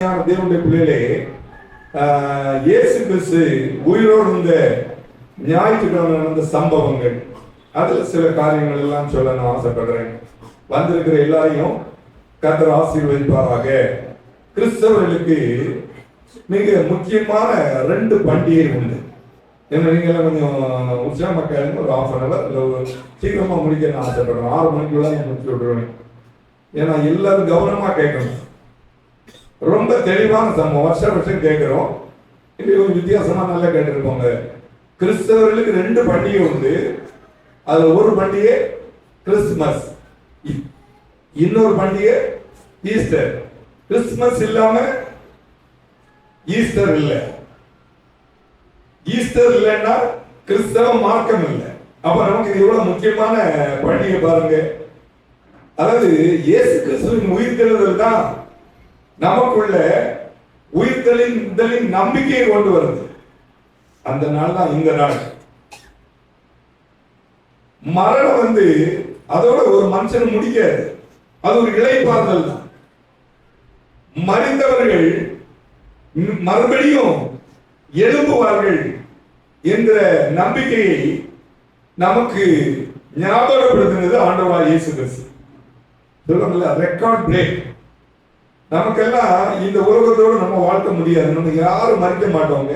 தேவனுடைய பிள்ளைகளே, இயேசு கிறிஸ்து உயிரோடு இருந்த ஞாயிற்றுக்கிழமை நடந்த சம்பவங்கள், அதுல சில காரியங்கள் எல்லாம் சொல்ல நான் ஆசைப்படுறேன். வந்திருக்கிற எல்லாரையும் கர்த்தர் ஆசீர்வதிப்பாராக. கிறிஸ்தவர்களுக்கு மிக முக்கியமான 2 பண்டிகை உண்டு. என்ன நீங்க எல்லாம் கொஞ்சம் உற்சாகமா கேளுங்க. ஒரு 1/2 hour சீக்கிரமா முடிக்க நான் ஆசைப்படுறேன். 6 மணிக்குள்ள முடிச்சு விட்டுருவேன். ஏன்னா எல்லாரும் கவனமா கேட்கணும். ரொம்ப தெளிவான சம்பவம், வருஷம் கேட்கிறோம். இன்னைக்கு ஒரு வித்தியாசமா நல்லா கேட்டிருப்போங்க. கிறிஸ்தவர்களுக்கு 2 பண்டிகை உண்டு. அதுல ஒரு பண்டிகை கிறிஸ்துமஸ், இன்னொரு பண்டிகை ஈஸ்டர். கிறிஸ்துமஸ் இல்லாம ஈஸ்டர் இல்லை, ஈஸ்டர் இல்லைன்னா கிறிஸ்தவ மார்க்கம் இல்லை. அப்ப நமக்கு இது எவ்வளவு முக்கியமான பண்டிகை பாருங்க. அதாவது இயேசு கிறிஸ்துவின் உயிர்த்தெழுதல் தான் நமக்குள்ள உயிர்த்தெழுதலின் நம்பிக்கையை கொண்டு வருது. அந்த நாள் தான் இந்த நாள். மரணம் அதோட ஒரு மனுஷன் முடிக்காது, அது ஒரு இளைப்பாறுதல் தான். மறிந்தவர்கள் மறுபடியும் எழும்புவார்கள் என்ற நம்பிக்கையை நமக்கு ஞாபகப்படுத்தினது ஆண்டவராகிய இயேசு கிறிஸ்து. சொல்லுவாங்கல்ல, ரெக்கார்ட் பிரேக். நமக்கெல்லாம் இந்த உலகத்தோடு நம்ம வாழ்க்க முடியாது. நம்ம யாரும் மறிக்க மாட்டோங்க.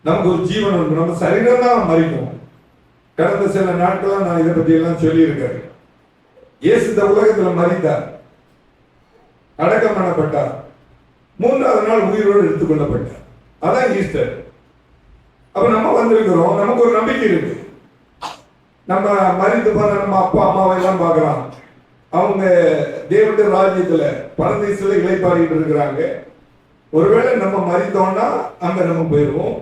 நமக்கு ஒரு ஜீவன் உண்டு, நம்ம சரீரம் தான் மறிக்கும். கடந்த சில நாட்களா நான் இதை பத்தி எல்லாம் சொல்லி இருக்கேன். இயேசு இந்த உலகத்துல மறித்தார், அடக்கம் பண்ணப்பட்டார், 3ஆவது நாள் உயிரோடு எடுத்துக்கொள்ளப்பட்டார். அதான் ஈஸ்டர். அப்ப நம்ம வந்திருக்கிறோம், நமக்கு ஒரு நம்பிக்கை இருக்கு. நம்ம மறித்து போன நம்ம அப்பா அம்மாவை எல்லாம் பார்க்கலாம். அவங்க தேவனுடைய ராஜ்யத்துல பரதேசத்துல இளைப்பாறிட்டு இருக்கிறாங்க. ஒருவேளை நம்ம மறித்தோம்னா அங்க நம்ம போயிருவோம்.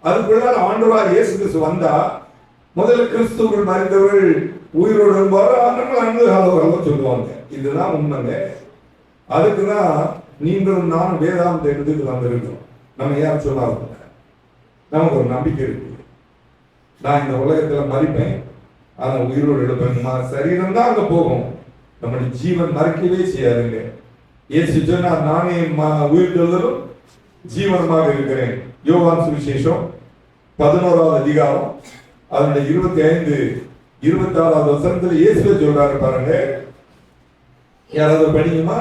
அதுக்குள்ள ஆண்டவராகிய இயேசு கிறிஸ்து வந்தா முதல்ல கிறிஸ்துவுக்குள் மறித்தவர்கள் உயிரோடு வரும்போது நம்ம அன்பு ஹலோ சொல்லுவாங்க. இதுதான் உண்மைங்க. அதுக்குதான் நீங்களும் நானும் வேதாந்த எடுத்துட்டு வந்திருக்கிறோம். நம்ம யாரும் சொல்லாத நமக்கு ஒரு நம்பிக்கை இருக்கு. நான் இந்த உலகத்துல மறிப்பேன், ஆனா உயிரோடு எடுப்பேன். சரீரம் தான் அங்க போகும், நம்முடைய ஜீவன் மறைக்கவே செய்யாதுங்க. இயேசு சொன்னார், நானே உயிர்த்தெழுதலும் ஜீவனமாக இருக்கிறேன். யோவான் சுவிசேஷம் 11ஆவது அதிகாரம் அதனுடைய 25, 26வது வசனத்துல இயேசுவே சொல்றாரு பாருங்க. யாராவது படிக்குமா?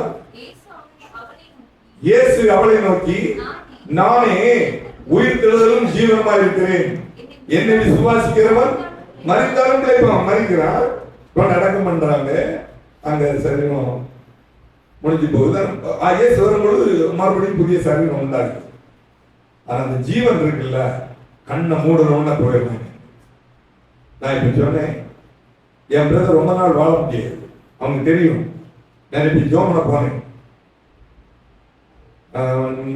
இயேசு அவளை நோக்கி, நானே உயிர்த்தெழுதலும் ஜீவனமாக இருக்கிறேன். என்னை விசுவாசிக்கிறவன் மறித்தாலும் பிழைப்பான். மறிக்கிறான், அடக்கம் பண்றாங்க, அங்க சரீரம் முடிஞ்சு போகுது. இயேசு வரும்பொழுது மறுபடியும் புதிய சரீரம் உண்டாகுது. ஆனா அந்த ஜீவன் இருக்குல்ல, கண்ணை மூடணும்னா போயிடுவாங்க. நான் இப்ப சொன்னேன், என் பிரதர் ரொம்ப நாள் வாழ முடியாது, அவங்க தெரியும். நான் இப்ப ஜோமனை போனேன்,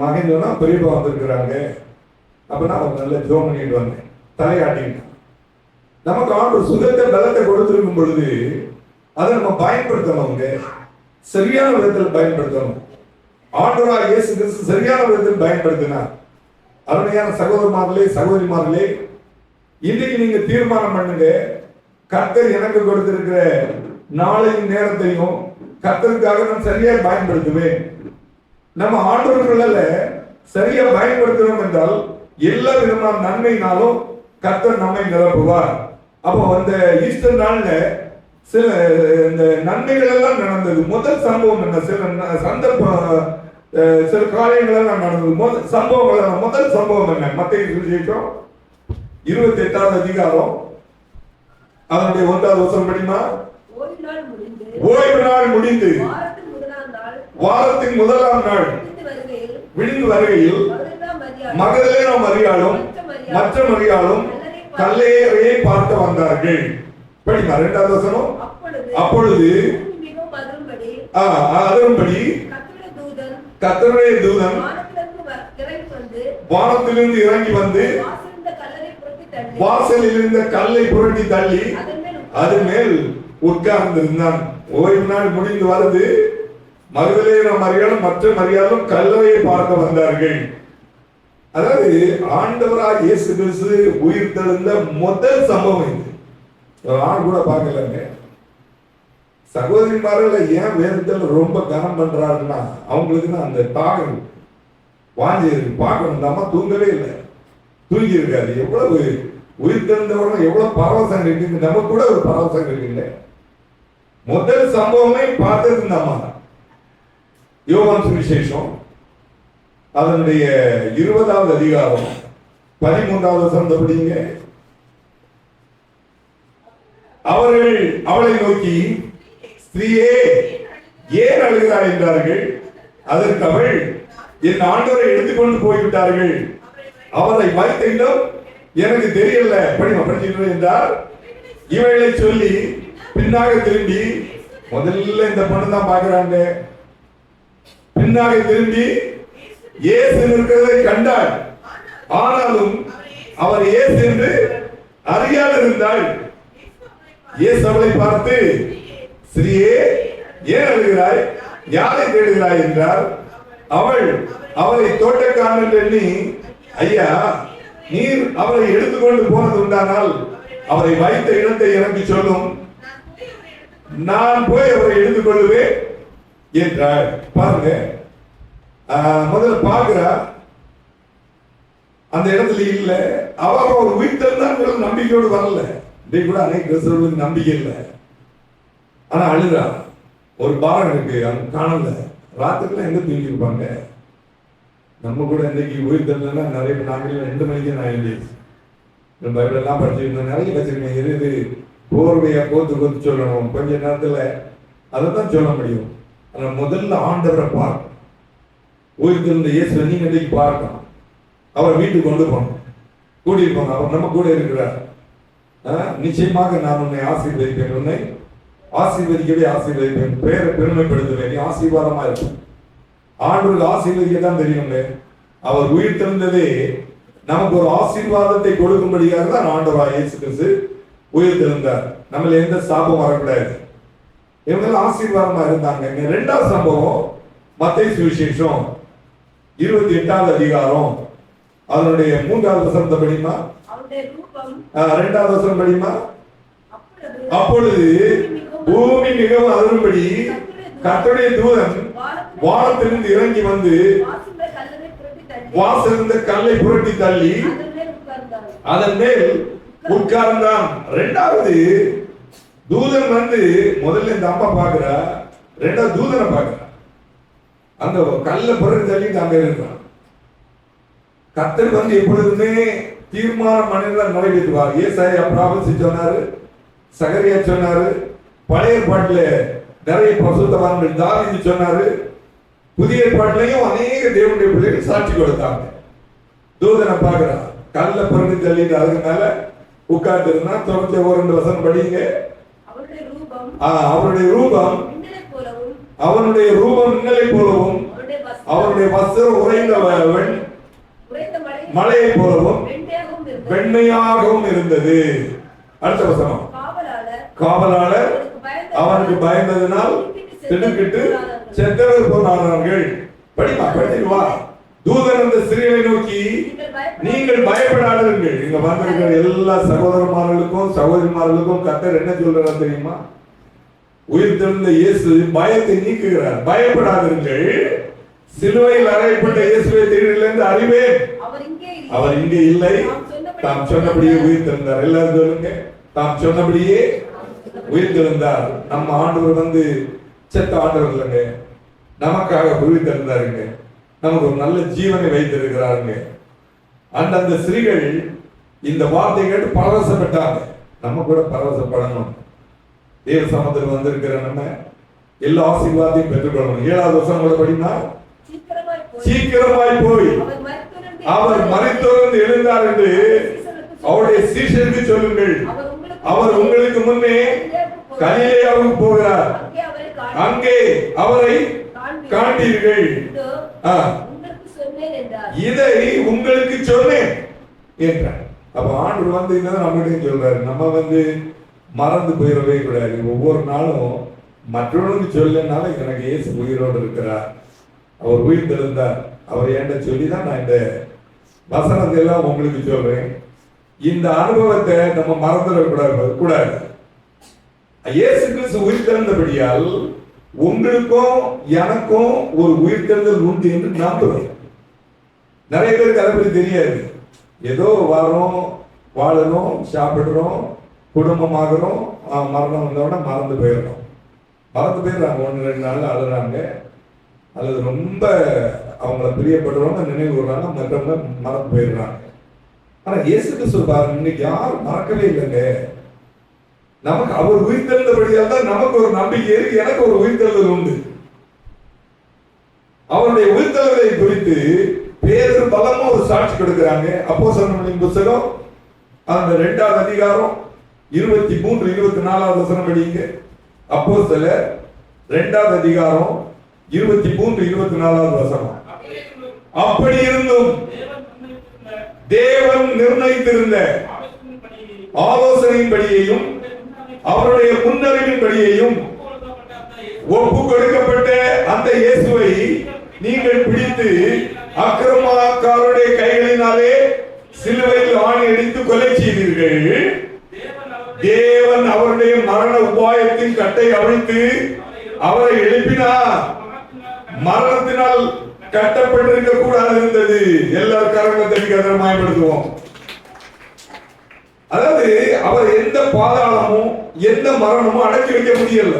மகன் சொன்னா பெரியப்பா வந்திருக்கிறாங்க. அப்ப நான் ஒரு நல்ல ஜோம் பண்ணிட்டு வந்தேன், தலையாட்டிக்கிட்டேன். நமக்கு ஆண்டு சுகத்தை பலத்தை கொடுத்திருக்கும் பொழுது அதை நம்ம பயன்படுத்தணும், சரியான விதத்தில் பயன்படுத்தணும். ஆண்டவராகிய இயேசு கிறிஸ்து சரியான விதத்தில் பயன்படுத்தினார். அருமையான சகோதரமார்களே, சகோதரிமார்களே, இன்னைக்கு நீங்க தீர்மானம் பண்ணுங்க, கர்த்தர் எனக்கு கொடுத்திருக்கிற நாளையும் நேரத்தையும் கர்த்தருக்காக நான் சரியா பயன்படுத்துவேன். நம்ம ஆண்டவர்களால சரியா பயன்படுத்தணும் என்றால் எல்லா விதமான நன்மையினாலும் கர்த்தர் நம்மை நிரப்புவார். அப்போ அந்த ஈஸ்டர் நாள்ல சில இந்த நன்மைகள் எல்லாம் நடந்தது. முதல் சம்பவம் என்ன? சில சந்தர்ப்பம், சில காரியங்கள் எல்லாம் நடந்தது. முதல் சம்பவம் என்ன? மத்தேயு சுவிசேஷம் 28வது அதிகாரம் அதனுடைய 1வது வசனம் படிமா. ஓய்வு நாள் முடிந்து வாரத்தின் முதலாம் நாள் விடிந்து வருகையில் மகதலேனா மரியாளும் மற்ற மரியாளும் கல்லறையை பார்க்க வந்தார்கள். படிமா 2வது வசனம். அப்பொழுது அதன்படி கர்த்தருடைய தூதன் வானத்திலிருந்து இறங்கி வந்து வாசலில் இருந்த கல்லை புரட்டி தள்ளி அது மேல் உட்கார்ந்து இருந்தான். ஓய்வு நாள் முடிந்து வருது, மகதலேனா மரியாளும் மற்ற மரியாளும் கல்லறையை பார்க்க வந்தார்கள். அதாவது ஆண்டவராகிய இயேசு கிறிஸ்து உயிர் தெழுந்த முதல் சம்பவம் இது. ஆள் கூட பார்க்கலங்க. சகோதரிமார்களை ஏன் வேதத்தில் ரொம்ப கனம் பண்றாருன்னா அவங்களுக்கு தான் அந்த தாகம் வாஞ்சி இருக்கு, பார்க்கணும். இந்த அம்மா தூங்கவே இல்லை, தூங்கி இருக்காது. எவ்வளவு உயிர் தெரிந்தவர்கள் எவ்வளவு பரவசம் இருக்கு, நமக்கு கூட ஒரு பரவசம் இருக்குல்ல. முதல் சம்பவமே பார்த்தது இந்த அம்மா தான். யோவான் சுவிசேஷம் அதனுடைய 20வது அதிகாரம் 13வது வசனம் படிங்க. அவர்கள் அவளை நோக்கி, ஸ்திரீயே ஏன் அழுகிறாய் என்றார்கள். அதற்கு அவள், என் ஆண்டவரை எடுத்துக்கொண்டு போய்விட்டார்கள், அவரை வைத்த இடம் எனக்கு தெரியல. படிச்சுட்டு என்றார். இவளை சொல்லி பின்னாக திரும்பி, முதல்ல இந்த பொண்ணு தான் பார்க்கிறாங்க, பின்னாக திரும்பி இயேசு இருக்கிறதை கண்டாள். ஆனாலும் அவர் இயேசு என்று அறியாது இருந்தாள். இயேசு அவளை பார்த்து, ஸ்திரீயே ஏன் அழுகிறாய், யாரை தேடுகிறாய் என்றார். அவள் அவரை தோட்டக்காரன் எண்ணி, ஐயா நீர் அவரை எடுத்துக்கொண்டு போனது உண்டானால் அவரை வைத்த இடத்தை எனக்கு சொல்லும், நான் போய் அவரை எடுத்துக்கொள்ளுவேன் என்றார். பாருங்க, முதல்ல பார்க்கிறா, அந்த இடத்துல இல்ல. அவர் ஒரு உயிர்த்தல் தான் நம்பிக்கையோடு வரல. இதை கூட அனைத்து கிறிஸ்தவர்களுக்கு நம்பிக்கை இல்லை. ஆனா அழுதா, ஒரு பாரம் இருக்கு, அவங்க காணல. ராத்திரில எங்க தூங்கி இருப்பாங்க. நம்ம கூட இன்னைக்கு உயிர்த்தல்னா நிறைய நாங்கள் 2 மணிக்கு நான் எழுந்திரிச்சு பைபிள் எல்லாம் படிச்சுருந்தோம், நிறைய வச்சிருக்கேன். எது போர்வையா கோத்து சொல்லணும், கொஞ்ச நேரத்துல அதை தான் சொல்ல முடியும். ஆனா முதல்ல ஆண்டவரை பார்க்கணும். உயிர்த்தெழுந்த இயேசு நீங்க இன்னைக்கு பார்க்கணும். அவர் வீட்டுக்கு கொண்டு போகணும், கூட்டிட்டு போகணும். அவர் நம்ம கூட இருக்கிறார். நிச்சயமாக நான் உன்னை ஆசீர்வதிப்பேன், உன்னை ஆசீர்வதிக்கவே ஆசீர்வதிப்பேன், பேரை பெருமைப்படுத்துவேன், நீ ஆசீர்வாதமா இருக்கும். ஆண்டவருக்கு ஆசீர்வதிக்க தான் தெரியுங்க. அவர் உயிர் தெழுந்ததே நமக்கு ஒரு ஆசீர்வாதத்தை கொடுக்கும்படியாக தான் ஆண்டவராய் இயேசு கிறிஸ்து உயிர் தெழுந்தார். நம்மள எந்த சாபம் வரக்கூடாது. இவங்க ஆசீர்வாதமா இருந்தாங்க. 2வது சம்பவம் மத்தேயு சுவிசேஷம் 28வது அதிகாரம் அதனுடைய 3வது வசனத்தை படிமா. 2வது வசனம் படிமா. அப்பொழுது பூமி மிகவும் அதிரும்படி கர்த்தருடைய தூதன் வானத்திலிருந்து இறங்கி வந்து வாசலிருந்த கல்லை புரட்டி தள்ளி அதன் மேல் உட்கார்ந்தான். 2வது தூதன் வந்து, முதல்ல இந்த அம்மா பாக்குறா, 2வது தூதனை பாக்குறா. அந்த கல்லை புரட்டி தள்ளிட்டு அங்க இருக்கிறான். கர்த்தர் வந்து எப்பொழுதுமே தீர்மான மனிதர் நிறைவேற்றுவார். ஏசாயா ப்ராபசி சொன்னாரு, சகரியா சொன்னாரு, பழைய ஏற்பாட்டுல நிறைய பரிசுத்தவான்கள் தாவீது சொன்னாரு, புதிய ஏற்பாட்டிலையும் அநேக தேவனுடைய பிள்ளைகள் சாட்சி கொடுத்தாங்க. தூதனை பார்க்கிறான், கல்ல புரட்டி தள்ளிட்டு அதுக்கு மேல உட்கார்ந்து இருந்தா. தொடர்ந்து 2 வசனம் படிங்க. அவருடைய ரூபம் அவனுடைய ரூபம் மின்னலை போலவும் அவருடைய வஸ்திரம் உறைந்த மலையை போலவும் வெண்மையாகவும் இருந்தது. அடுத்த வசனம், காவலாளர் அவனுக்கு பயந்ததினால் திடுக்கிட்டு செத்தவர் போனார்கள். படிமா, படித்து வா. தூதன் அந்த ஸ்திரீயை நோக்கி, நீங்கள் பயப்படாதீர்கள். இங்க வந்திருக்கிற எல்லா சகோதரமார்களுக்கும் சகோதரிமார்களுக்கும் கர்த்தர் என்ன சொல்றார் தெரியுமா? உயிர் தெழுந்த இயேசு பயத்தை நீக்குகிறார். பயப்படாதீர்கள், சிலுவையில் அறையப்பட்ட இயேசுவை தேடிலிருந்து அறிவேன். அவர் இங்கே இல்லை, தாம் சொன்னபடியே உயிர் தெழுந்தார். எல்லாரும் சொல்லுங்க, தாம் சொன்னபடியே உயிர் தெழுந்தார். நம்ம ஆண்டவர் வந்து செத்த ஆண்டவர் இல்லைங்க, நமக்காக உயிர் தெழுந்தாருங்க. நமக்கு ஒரு நல்ல ஜீவனை வைத்திருக்கிறாருங்க. அந்த ஸ்திரீகள் இந்த வார்த்தை கேட்டு பரவசப்பட்டாங்க. நம்ம கூட பரவசப்படணும். தேவ சமூகத்தில் வந்திருக்கிற நம்ம எல்லா ஆசீர்வாதத்தையும் பெற்றுக்கொள்ளணும். 7வது வசனம் கூட படினா, சீக்கிரமாய் போய் அவர் மரித்தோர்ந்து எழுந்தார் என்று அவருடைய சீஷருக்கு சொல்லுங்கள். அவர் உங்களுக்கு முன்னே கலிலேயாவுக்கு போகிறார், அங்கே அவரை காண்பீர்கள். இதை உங்களுக்கு சொன்னேன் என்றார். அப்ப ஆண்டவர் வந்து இதான் நம்மகிட்ட சொல்றாரு. நம்ம வந்து மறந்து போயிடவே கூடாது. ஒவ்வொரு நாளும் மற்றவனுக்கு சொல்லனால எனக்கு இயேசு உயிரோடு இருக்கிறார், அவர் உயிர் தெழுந்தார், அவர் என்கிட்ட சொல்லிதான் நான் இந்த வசனத்தை எல்லாம் உங்களுக்கு சொல்றேன். இந்த அனுபவத்தை நம்ம மறந்துடக்கூடாது. இயேசு கிறிஸ்து உயிர்த்தெழுந்தபடியால் உங்களுக்கும் எனக்கும் ஒரு உயிர்த்தெழுதல் உண்டு என்று நம்புறோம். நிறைய பேருக்கு அதை பற்றி தெரியாது. ஏதோ வரோம், வாழணும், சாப்பிடுறோம், குடும்பமாகறோம், மரணம் வந்தோடனே மறந்து போயிடுறோம். மறந்து போயிடுறாங்க. 1-2 நாள் அழுறாங்க, அல்லது ரொம்ப அவங்கள பிரியப்படுறவங்க நினைவு கூறாங்க, மற்றவங்க மறந்து போயிடுறாங்க. ஆனா இயேசு கிறிஸ்து பாருங்க, இன்னைக்கு யாரும் மறக்கவே இல்லைங்க. நமக்கு அவர் உயிர்த்தெழுந்தபடியால் தான் நமக்கு ஒரு நம்பிக்கை இருக்கு. எனக்கு ஒரு உயிர்த்தெழுதல் உண்டு. அவருடைய உயிர்த்தெழுதலை குறித்து பேரு பலமா ஒரு சாட்சி கொடுக்கிறாங்க. அப்போஸ்தலர்களின் புத்தகம் அந்த 2வது அதிகாரம் 23-24 வசனம் படிங்க. அப்போஸ்தலர் 2வது அதிகாரம் 23-24 வசனம். அப்படி இருந்தும் தேவன் நிர்ணயித்திருந்த ஆலோசனையின்படியையும் அவருடைய முன்னறிவின்படியையும் ஒப்பு கொடுக்கப்பட்ட அந்த இயேசுவை நீங்கள் பிடித்து அக்கிரமக்காரருடைய கைகளினாலே சிலுவையில் ஆணி அடித்து கொலை செய்தீர்கள். தேவன் அவருடைய மரண உபாயத்தின் கட்டை அவிழ்த்து அவரை எழுப்பினார். மரணத்தினால் கட்டப்பட்டிருக்க கூடாது இருந்தது. எல்லாரும் கரங்களை தட்டி கதறமாயப்படுத்துவோம். அதாவது அவர் எந்த பாதாளமும் எந்த மரணமும் அடக்கி வைக்க முடியல.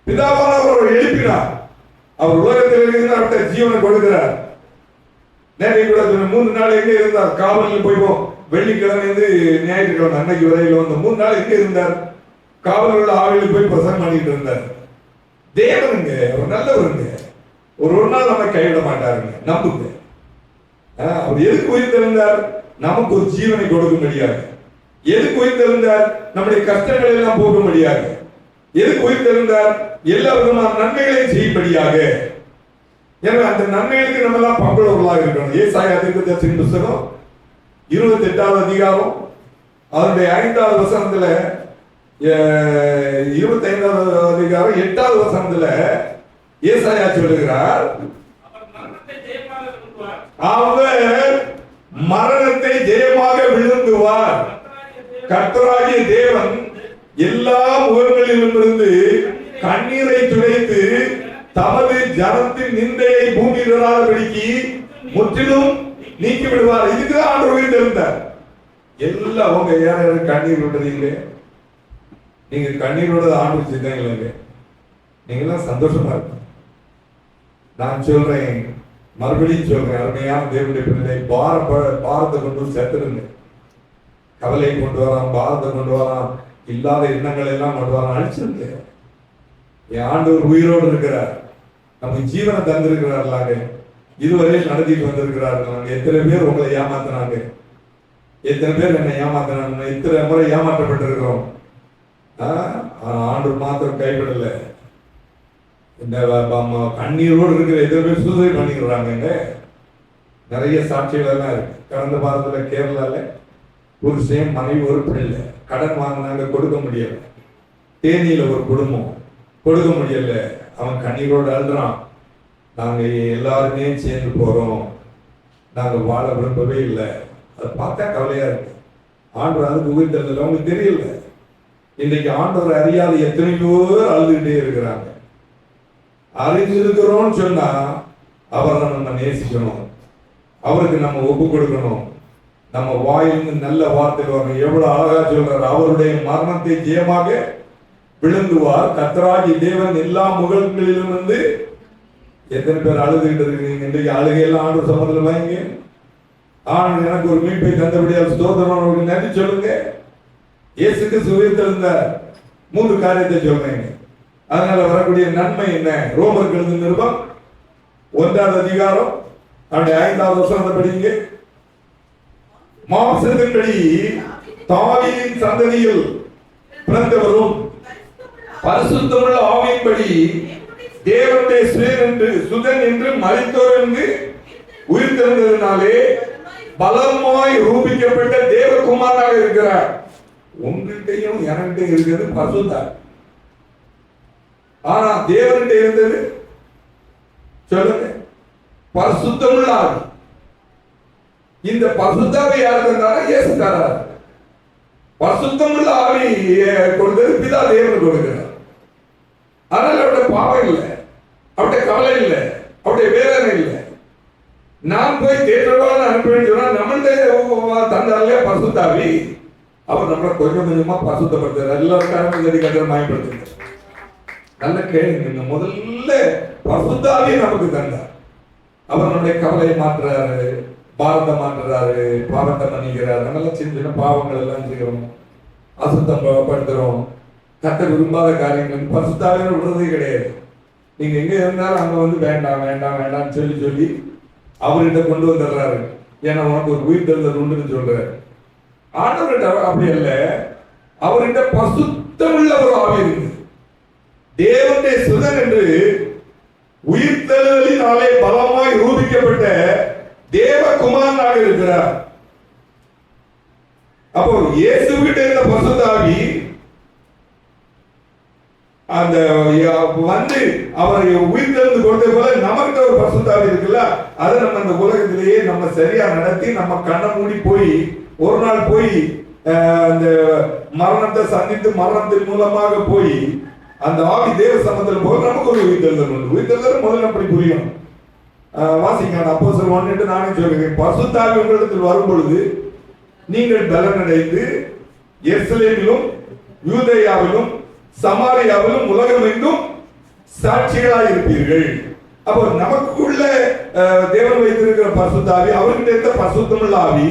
பிதாவானவர் அவரை எழுப்பினார். அவர் உலகத்தில் இருக்கிற ஜீவனை கொடுக்கிறார். நேற்று கூட 3 நாள் எங்க இருந்தார்? காவலில் போய்வோம். வெள்ளிக்கிழமை ஞாயிற்றுக்கிழமை அன்னைக்கு வரையில் வந்த 3 நாள் எங்க இருந்தார்? காவலில் ஆவியில் போய் பிரசங்கம் பண்ணிட்டு இருந்தார். தேவனுங்க, அவர் நல்லவருங்க. ஒரு நாள் நம்ம கைவிட மாட்டாருங்க, நம்புங்க. அவர் எதுக்கு உயிர்த்தெழுந்தார்? நமக்கு ஒரு ஜீவனை கொடுக்க முடியாது. எதுக்கு உயிர்த்தெழுந்தார்? நம்முடைய கஷ்டங்களை எல்லாம் போக முடியாது. எதுக்கு உயிர்த்தெழுந்தார்? எல்லா விதமான நன்மைகளையும் செய்யும்படியாக. எனவே அந்த நன்மைகளுக்கு நம்ம எல்லாம் பங்குள்ளவர்களாக இருக்கணும். ஏசாயா தீர்க்கதரிசியின் புத்தகம் 28வது அதிகாரம் அதனுடைய 5வது வசனத்துல 25வது அதிகாரம் 8வது வசனத்துல ஏசாயா சொல்லுகிறார், அவர் மரணத்தை ஜெயமாக விழுங்குவார். கர்த்தராகிய தேவன் எல்லா முகங்களிலும் இருந்து கண்ணீரை துடைத்து தமது ஜனத்தின் நிந்தையை பூமியில் இராதபடிக்கு முற்றிலும் நீக்கி விடுவார். இதுக்குதான் ஆண்டவர் உயிர்த்தெழுந்தார். எல்லாம் அவங்க யாரும் கண்ணீர் விடுறீங்க, நீங்க கண்ணீரோட ஆண்டு செய்தாங்க, நீங்களாம் சந்தோஷமா இருக்க. நான் சொல்றேன், மறுபடியும் சொல்றேன், அருமையான தேவனுடைய பிள்ளை, பாரத்தை கொண்டு சேர்த்துருங்க. கவலை கொண்டு வரான், பாரத்தை கொண்டு வரான், இல்லாத எண்ணங்கள் எல்லாம் கொண்டு வரான், அழிச்சிருங்க. என் ஆண்டவர் உயிரோடு இருக்கிறார், நமக்கு ஜீவனை தந்திருக்கிறார்களாங்க, இதுவரை நடத்திட்டு வந்திருக்கிறார்கள். எத்தனை பேர் உங்களை ஏமாத்தினாங்க, எத்தனை பேர் என்னை ஏமாத்தினாங்க, இத்தனை முறை ஏமாற்றப்பட்டிருக்கிறோம். ஆண்டவர் மாத்திரம் கைவிடல. இந்த கண்ணீரோடு இருக்கிற எத்தனை பேர் சூசைட் பண்ணிக்கிறாங்க. நிறைய சாட்சிகள் எல்லாம் இருக்கு. கடந்த வாரத்துல கேரளால புருஷன் மனைவி ஒரு பிள்ளை கடன் வாங்கினாங்க, கொடுக்க முடியல. தேனியில ஒரு குடும்பம் கொடுக்க முடியல, அவன் கண்ணீரோடு அழுறான். நாங்க எல்லாருமே சேர்ந்து போறோம், நாங்க வாழ விரும்பவே இல்லை. அதை பார்த்தா கவலையா இருக்கு. ஆண்டவர் அதுக்கு உயிர்த்தெழுதல் அவங்களுக்கு தெரியல. இன்றைக்கு ஆண்டவர் அறியாத எத்தனையோ அழுதுகிட்டே இருக்கிறாங்க. அறிஞ்சிருக்கிறோம்னு சொன்னா அவரை நம்ம நேசிக்கணும், அவருக்கு நம்ம ஒப்பு கொடுக்கணும். நம்ம வாயிலிருந்து நல்ல வார்த்தை வரணும். எவ்வளவு அழகா சொல்றாரு, அவருடைய மரணத்தை ஜெயமாக விழுங்குவார். கர்த்தராகிய தேவன் எல்லா முகங்களிலும் வந்து. எத்தனை பேர் அழுதுகிட்டு இருக்கீங்க இன்றைக்கு? அழுகையெல்லாம் ஆண்டு சம்பந்தத்தில் வாங்க. ஆண்டு எனக்கு ஒரு மீட்பை தந்தபடியால் ஸ்தோத்திரம் நன்றி சொல்லுங்க. இயேசுக்கு உயிர்த்தெழுந்த 3 காரியத்தை சொல்றேங்க. அதனால வரக்கூடிய நன்மை என்ன? ரோமர் எழுதின நிருபம் 1வது அதிகாரம் 5வது வசனத்தை படிங்க. மாம்சத்தின்படி தாவீதின் சந்ததியில் பிறந்தவரும் பரிசுத்தமுள்ள ஆவியின்படி தேவனுடைய சுதன் என்று மரித்தோர் என்று உயிர்த்தெழுந்ததினாலே பலமாய் ரூபிக்கப்பட்ட தேவகுமாராக இருக்கிறார். உங்கள்கிட்டையும் எனக்கிட்டையும் இருக்கிறது பரிசுத்தம். ஆனா தேவன்கிட்ட இருந்தது சொல்லுங்க பரிசுத்தமுள்ள ஆவி. இந்த பரிசுத்தாவை யார் தந்தாரா? இயேசு தரார். பரிசுத்தமுள்ள ஆவியை கொடுத்தது பிதா தேவன் கொடுக்கிறார். அதனால அவருடைய பாவம் இல்லை, அவருடைய கவலை இல்லை, அவருடைய வேதனை இல்லை. நாம் போய் தேற்றவாத அனுப்பி சொன்னா நம்மள்ட தந்தாலே பரிசுத்தாவி அவர் நம்மளை கொஞ்சம் கொஞ்சமா பரிசுத்தப்படுத்துறார். எல்லாருக்காரும் சரி கட்டணமாயப்படுத்துங்க. நல்ல கேளுங்க, முதல்ல பரிசுத்தாவியை நமக்கு தந்தார். அவர் நம்முடைய கவலையை மாற்றுறாரு, பாரத்தை மாற்றுறாரு, பாவத்தை மன்னிக்கிறார். நம்மளாம் சின்ன சின்ன பாவங்கள் எல்லாம் செய்கிறோம், அசுத்தம் படுத்துறோம், கத்த விரும்பாத காரியங்கள் பரிசுத்தாவே விடுறதே கிடையாது. நீங்க எங்க இருந்தாலும் அங்க வந்து வேண்டாம் வேண்டாம் வேண்டாம்னு சொல்லி சொல்லி அவர்கிட்ட கொண்டு வந்துடுறாரு. ஏன்னா உனக்கு ஒரு உயிர் தருதல் உண்டுன்னு சொல்றாரு. ஆண்டவர்கிட்ட அப்படி அல்ல, அவர்கிட்ட பரிசுத்தமுள்ள ஒரு ஆவி இருக்கு. தேவனுடைய சுதன் என்று உயிர்த்தெழுதலினாலே பலமாய் ரூபிக்கப்பட்ட தேவகுமாரனாக இருக்கிறார். அப்போ இயேசுவிட்ட இருந்த பரிசுத்தாவி அந்த வந்து அவரை உயிர்த்தெழுந்து கொடுத்த போல நமக்கு ஒரு பரிசுத்தாவி இருக்குல்ல, அதை நம்ம அந்த உலகத்திலேயே நம்ம சரியா நடத்தி நம்ம கண்ணை மூடி போய் ஒரு நாள் போய் அந்த மரணத்தை சந்தித்து மரணத்தின் மூலமாக போய் அந்த ஆவி தேவ சம்பந்தத்தில் போக நமக்கு ஒரு உயிர்த்தெழுதல் உண்டு. உயிர்த்தெழுதல் முதல்ல அப்படி புரியும். வாசிங்க, அப்போஸ்தலர் 1 நானே சொல்லுகிறேன். பரிசுத்தாவி உங்களிடத்தில் வரும் பொழுது நீங்கள் பலனடைந்து எருசலேமிலும் யூதேயாவிலும் சமாரியாவிலும் உலகமெங்கும் சாட்சிகளாய் இருப்பீர்கள். அப்போ நமக்குள்ள தேவன் வைத்திருக்கிற பரிசுத்தாவி, அவர்கிட்ட இருந்த பரிசுத்தமுள்ள ஆவி,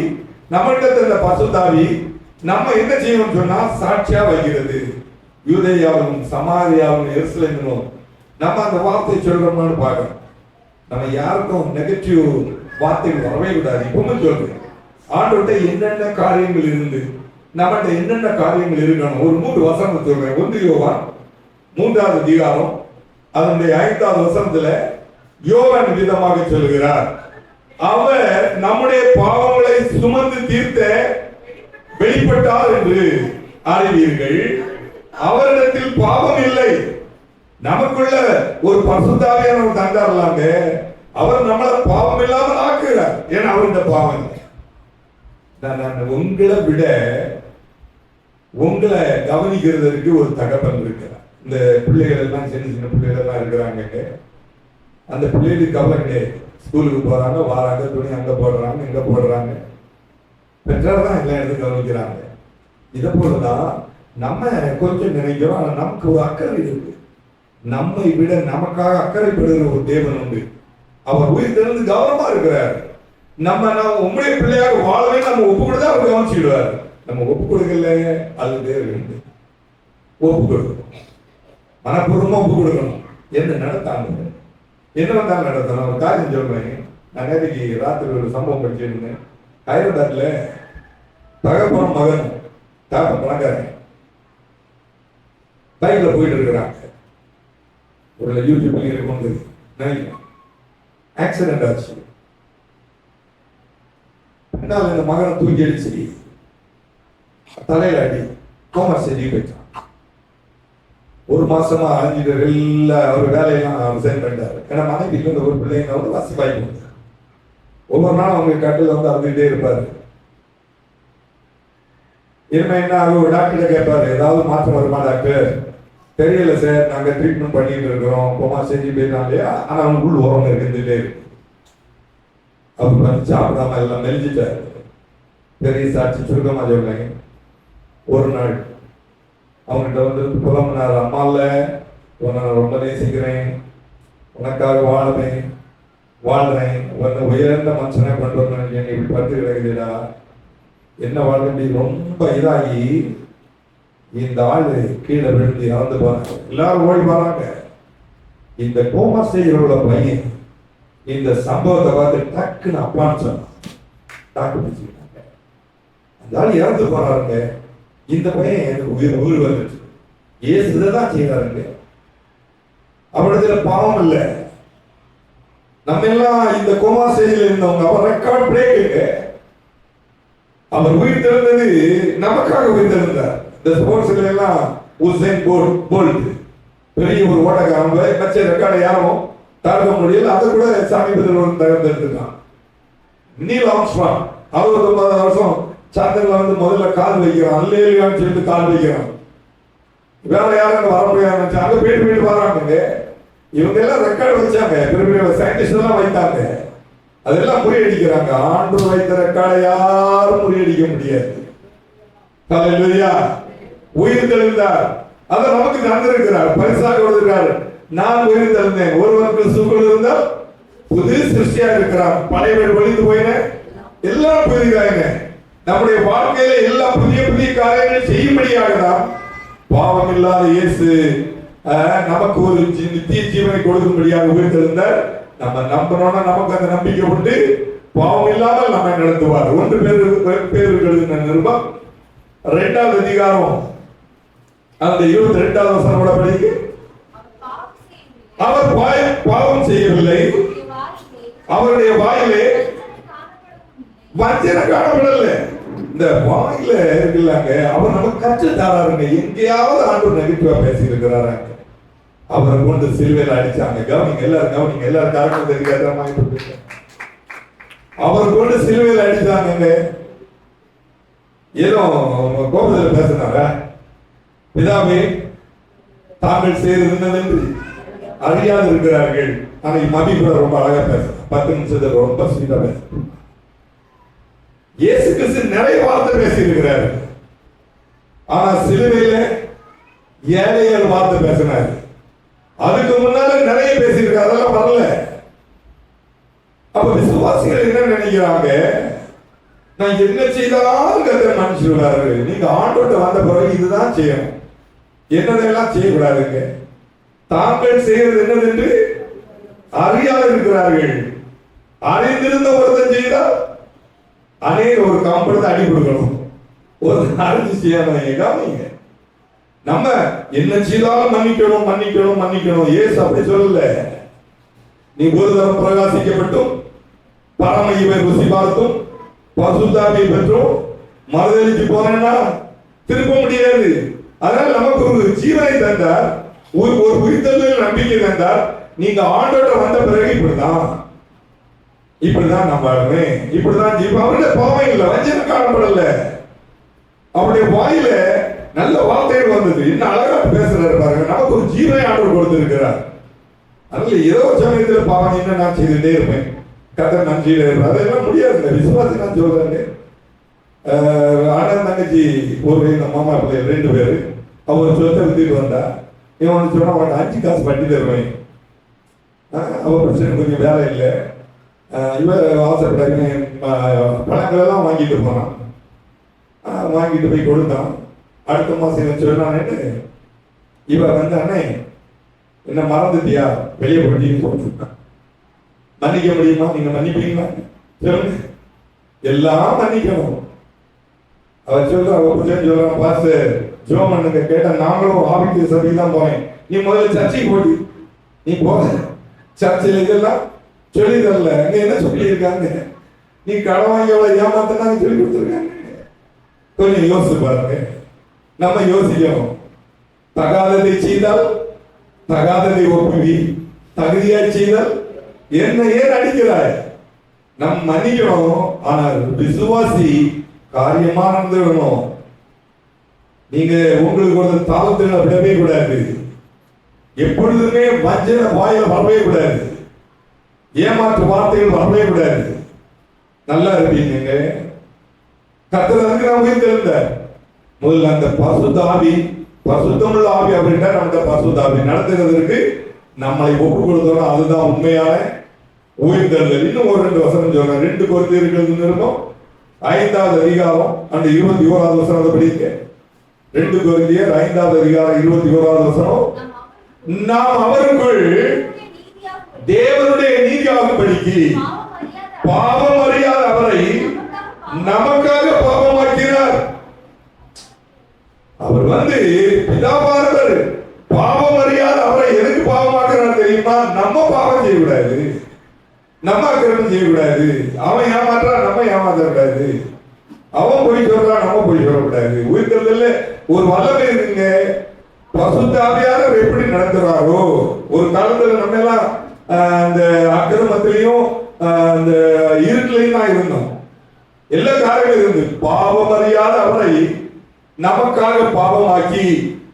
நம்மகிட்ட இருந்த பரிசுத்தாவி நம்ம என்ன செய்யணும்னு சொன்னா சாட்சியா வைக்கிறது. யூதேயாவிலும் சமாரியாவிலும் எருசலேமிலும் நம்ம அந்த வார்த்தை சொல்றோம்னு பார்க்கணும். நம்ம யாருக்கும் நெகட்டிவ் வார்த்தைகள் வரவே கூடாது. இப்பவும் சொல்றேன், ஆண்டோட்ட என்னென்ன காரியங்கள் இருந்து நம்மகிட்ட என்னென்ன காரியங்கள் இருக்கணும். ஒரு 3 வசனம் சொல்றேன். 1 யோவான் 3வது அதிகாரம் அதனுடைய 5வது வசனத்துல யோவான் விதமாக சொல்லுகிறார், அவர் நம்முடைய பாவங்களை சுமந்து தீர்த்த வெளிப்பட்டார் என்று அறிவீர்கள். அவரிடத்தில் பாவம் இல்லை. நமக்குள்ள ஒரு பரிசுத்தாவியானவர் தந்தாரலாங்க, அவர் நம்மளை பாவம் இல்லாமல் ஆக்குகிறார். ஏன்னா அவருடைய பாவம் இல்லை. நான் உங்களை விட உங்களை கவனிக்கிறதுக்கு ஒரு தகப்பன் இருக்கிறார். இந்த பிள்ளைகள் எல்லாம் சின்ன சின்ன பிள்ளைகள் எல்லாம் இருக்கிறாங்க. அந்த பிள்ளைகளுக்கு கவலை கிடையாது. ஸ்கூலுக்கு போறாங்க, வாராங்க, துணி அங்க போடுறாங்க, இங்க போடுறாங்க. பெற்றோர் தான் எல்லா இடத்துக்கும் கவனிக்கிறாங்க. இதை போலதான் நம்ம கொஞ்சம் நினைக்கிறோம், ஆனா நமக்கு ஒரு அக்கறை இருக்கு. நம்மை விட நமக்காக அக்கறைப்படுகிற ஒரு தேவன் உண்டு. அவர் உயிர் தெரிந்து கவனமா இருக்கிறார். நம்ம உங்களுடைய பிள்ளையாக வாழவே நம்ம ஒப்பு கொடுத்தா அவர் கவனிச்சுடுவார். நம்ம ஒப்பு கொடுக்கல, அது வேறு உண்டு. ஒப்பு கொடுக்கணும், மனப்பூர்வமா ஒப்பு கொடுக்கணும். என்ன நடத்தாங்க, என்ன வந்தாலும் நடத்தணும். ஒரு காரியம் சொல்றேன். நான் நேற்றுக்கு ராத்திரி ஒரு சம்பவம் படிச்சிருந்தேன். ஹைதராபாத்ல தகப்பனும் மகன், தகப்பன் பணக்காரன், பைக்ல போயிட்டு இருக்கிறாங்க. ஒரு யூடியூப்ல இருக்கு, நினைக்கிறேன் ஆக்சிடென்ட் ஆச்சு. பின்னால் இந்த மகனை தூக்கி அடிச்சு தலையில அடி கோமா செஞ்சு போயிட்டான். 1 மாசமா அழிஞ்சிட்டு எல்லா ஒரு வேலையெல்லாம் ரிசைன் பண்ணிட்டாரு. ஏன்னா மனைவிக்கு இந்த ஒரு பிள்ளைங்க வந்து வசி வாங்கி கொடுத்தாரு. ஒவ்வொரு நாளும் அவங்க கட்டில் வந்து அழுதுகிட்டே இருப்பாரு. இனிமே என்ன ஆகும், டாக்டர் கேட்பாரு, ஏதாவது மாற்றம் வருமா டாக்டர்? தெரியல சார், நாங்க ட்ரீட்மெண்ட் பண்ணிட்டு இருக்கிறோம், கோமா செஞ்சு போயிட்டான் இல்லையா, ஆனா அவனுக்கு உள்ள உரம் இருந்துட்டே இருக்கு. அவர் வந்து சாப்பிடாம எல்லாம் மெலிஞ்சிட்டாரு. பெரிய சாட்சி சுருக்கமா சொல்றேன். ஒரு நாள் அவங்ககிட்ட வந்து புலம்புனார், அம்மா இல்ல உன்னை ரொம்ப நேசிக்கிறேன், உனக்காக வாழ்றேன், உன்னை உயர்ந்த மனுஷனை கொண்டு வரணும், இப்படி படுத்து கிடக்குதுடா, என்ன வாழ்க்கை ரொம்ப இதாகி இந்த ஆளு கீழே விழுந்து இறந்து போறாங்க. எல்லாரும் ஓடி வராங்க. இந்த கோமா செய்கிற பையன் இந்த சம்பவத்தை பார்த்து டக்குன்னு அப்பான்னு சொன்னான். டாக்டர் பிடிச்சிருக்காங்க, அந்த ஆள் இறந்து போறாருங்க. இந்த பையன் எனக்கு உயிர் வந்துச்சு. ஏசுதான் செய்யறாருங்க. அவரிடத்துல பாவம் இல்லை. நம்ம எல்லாம் இந்த கோமா ஸ்டேஜில் இருந்தவங்க. அவர் ரெக்கார்ட் பிரேக். அவர் உயிர் திறந்தது நமக்காக உயிர் திறந்தார். இந்த ஸ்போர்ட்ஸ்ல எல்லாம் உசேன் போல்ட் பெரிய ஒரு ஓட்டக்காரங்க வச்ச ரெக்கார்டை யாரும் தடுக்க முடியல. அதை கூட சமீபத்தில் ஒரு தகர்த்து எடுத்துட்டான். நீல் ஆம்ஸ்ட்ராங் 69 வருஷம் சந்திரல வந்து முதல்ல கால் வைக்கிறான், அல்லேலூயான்னு சொல்லிட்டு கால் வைக்கிறான். வேற யாரும் வர முடியாது, அங்க போயிட்டு வராங்க. இவங்க எல்லாம் ரெக்கார்டு வச்சாங்க, பெரிய சயின்டிஸ்ட் எல்லாம் வைத்தாங்க, அதெல்லாம் முறியடிக்கிறாங்க. ஆண்டவர் வைத்த ரெக்கார்டை யாரும் முறியடிக்க முடியாது. ஹல்லேலூயா. உயிர் தெழுந்தார், அதை நமக்கு தந்திருக்கிறார், பரிசாக கொடுத்திருக்கிறார். நான் உயிர் தெழுந்தேன், ஒருவன் கிறிஸ்துவுக்குள் இருந்தால் புது சிருஷ்டியா இருக்கிறான், பழையவர்கள் ஒழிந்து போயின எல்லாம் புதிதாயின. நம்முடைய வாழ்க்கையில எல்லா புதிய புதிய காரியங்களை செய்யும்படியாக தான் பாவம் இல்லாத இயேசு நமக்கு ஒரு நித்திய ஜீவனை கொடுக்கும்படியாக உயிர் தெழுந்தார். நம்ம நம்பணும்னா நமக்கு அந்த நம்பிக்கை உண்டு, பாவம் இல்லாமல் நம்ம நடத்துவார். 1 பேருக்கு எழுதின நிருபம் 2வது அதிகாரம் அந்த 22வது வசனம் கூட படிங்க. அவர் பாவம் செய்யவில்லை, அவருடைய வாயிலே வஞ்சனை காணப்படல. இந்த வாயில இருக்குல்லாங்க, அவர் நமக்கு கற்று தாராருங்க. எங்கேயாவது ஆண்டவர் நெகட்டிவா பேசி இருக்கிறாராங்க. அவரை கொண்டு சிலுவையில் அடிச்சாங்க. கவனிங்க, எல்லாரும் காரணம் தெரியாத மாதிரி அவர் கொண்டு சிலுவையில் அடிச்சாங்க. ஏதோ கோபத்தில் பேசினாங்க, பிதாவே தாங்கள் செய்திருந்ததென்று அறியாது இருக்கிறார்கள். அன்னைக்கு மதி கூட ரொம்ப அழகா பேச, 10 நிமிஷத்துல ரொம்ப ஸ்வீட்டா பேச. இயேசு கிறிஸ்து நிறைய வார்த்தை பேசி இருக்கிறார், ஆனா சிலுவையில 7 வார்த்தை பேசினார். அதுக்கு முன்னால நிறைய பேசியிருக்காரு, அதெல்லாம் வரல. அப்ப விசுவாசிகள் என்ன நினைக்கிறாங்க, நான் என்ன செய்தாலும் கர்த்தர் மன்னிச்சுடுவாரு. நீங்க ஆண்டோட்ட வந்த பிறகு இதுதான் செய்யணும், என்னதெல்லாம் செய்யக்கூடாதுங்க. தாங்கள் செய்வது என்னதென்று அறியாது இருக்கிறார்கள். அறிந்திருந்த ஒருத்தன் செய்தால் அநேக ஒரு கம்பளத்தை அடி கொடுக்கணும், ஒரு அறிஞ்சு செய்யாதீங்க. நம்ம என்ன செய்தாலும் மன்னிக்கணும் மன்னிக்கணும் மன்னிக்கணும். ஏசு அப்படி சொல்லல. நீ ஒரு தரம் பிரகாசிக்கப்பட்டும் பரமையை ருசி பார்த்தும் பசுத்தாவியை பெற்றும் மறுதளிச்சு போனேன்னா திருப்ப முடியாது. அதனால நமக்கு ஒரு ஜீவனை தந்தார், ஒரு உயிர்த்தெழுதல் நம்பிக்கை தந்தார். நீங்க ஆண்டோட வந்த பிறகு இப்படிதான் நம்ம இப்படிதான் ஜீவன். அவருடைய பாவம் இல்லை, வஞ்சனை காணப்படல. அவருடைய வாயில நல்ல வார்த்தைகள் வந்தது. என்ன அழகா பேசுறாரு பாருங்க. நமக்கு ஒரு ஜீவனை ஆண்டவர் கொடுத்திருக்கிறார். அதனால ஏதோ சமயத்துல பாவம் என்ன நான் செய்துட்டே இருப்பேன், கர்த்தர் நன்றியில இருப்பேன், அதெல்லாம் முடியாது. விசுவாசி நான் சொல்றேன். அண்ணன் தங்கச்சி ஒரு எங்க மாமா பிள்ளைகள் 2 பேரு, அவர் சொத்தை வித்துட்டு வந்தா, இவன் சொன்னா அவன் 5 காசு வட்டி தருவேன். அவ பிரச்சனை கொஞ்சம் வேலை இல்லை, இவன் ஆசைப்படாம பழங்கள் எல்லாம் வாங்கிட்டு போனான். வாங்கிட்டு போய் கொடுத்தான். அடுத்த மாசம் இவன் சொன்னான்னு, இவன் வந்து அண்ணே என்ன மறந்துட்டியா, வெளியே போட்டின்னு சொல்லிட்டான். மன்னிக்க முடியுமா, நீங்க மன்னிப்பீங்களா சொல்லுங்க. எல்லாம் மன்னிக்கணும். அவன் சொல்றான், சொல்றான், பாஸ் ஜோம் பண்ணுங்க. கேட்டா நாங்களும் ஆபிக்கு சபை தான் போனேன். நீ முதல்ல சர்ச்சைக்கு போட்டி, நீ போக சர்ச்சையில் இதெல்லாம் சொல்லி தரல. அங்க என்ன சொல்லி இருக்காங்க, நீ கடன் வாங்கி எவ்வளவு ஏமாத்தினாங்க சொல்லி கொடுத்துருக்காங்க. கொஞ்சம் யோசிச்சு பாருங்க. நம்ம யோசிக்கணும். தகாததை செய்தால் தகாததை ஒப்புவி, தகுதியாய் செய்தால் என்ன ஏன் அடிக்கிறாய், நம் மன்னிக்கணும். ஆனால் விசுவாசி காரியமா நடந்துடணும். நீங்க உங்களுக்கு ஒரு தாளத்தில் விடவே கூடாது. எப்பொழுதுமே வஞ்சனை வாயில வரவே கூடாது, ஏமாற்று வார்த்தைகள் வரவே கூடாது. நல்லா இருப்பீங்க. கர்த்தர் அதுக்கு நான் உயிர்த்தெழுந்தார். முதல்ல அந்த பசுத்த ஆவி, பசுத்தமுள்ள ஆவி அப்படின்னா அந்த பசுத்த ஆவி நடத்துகிறதுக்கு நம்மளை ஒப்பு கொடுத்தோம். அதுதான் உண்மையான உயிர்த்தெழுதல். இன்னும் ஒரு 2 வசனம் சொல்றேன். 2 கொரிந்தியர்கள் நிருபம் 5வது அதிகாரம் அந்த 21வது வசனத்தை படிக்க. 2 கொரிந்தியர் 5வது அதிகாரம் 21வது வசனம். நாம் அவருக்குள் தேவனுடைய நீதியாகும்படிக்கு பாவம் அறியாத அவரை நமக்காக பாவமாக்கிறார். அவர் வந்து பிதாவானவர் பாவம் அறியாத அவரை எதுக்கு பாவமாக்குறார் தெரியுமா? நம்ம பாவம் செய்யக்கூடாது, நம்ம அக்கிரமம் செய்யக்கூடாது. அவன் ஏமாற்றான், நம்ம ஏமாற்றக்கூடாது. அவன் போய் சொல்றான், நம்ம போய் சொல்லக்கூடாது. உயிர்த்தெழுதல்ல ஒரு வல்லமை இருக்குங்க. பசுத்த ஆவியானவர் எப்படி நடத்துறாரோ, ஒரு காலத்துல நம்ம எல்லாம் அந்த அக்கிரமத்திலையும் அந்த இருட்டிலையும் தான் இருந்தோம். எல்லா காரியங்களும் இருந்து பாவம் அறியாத அவரை நமக்காக பாவமாக்கி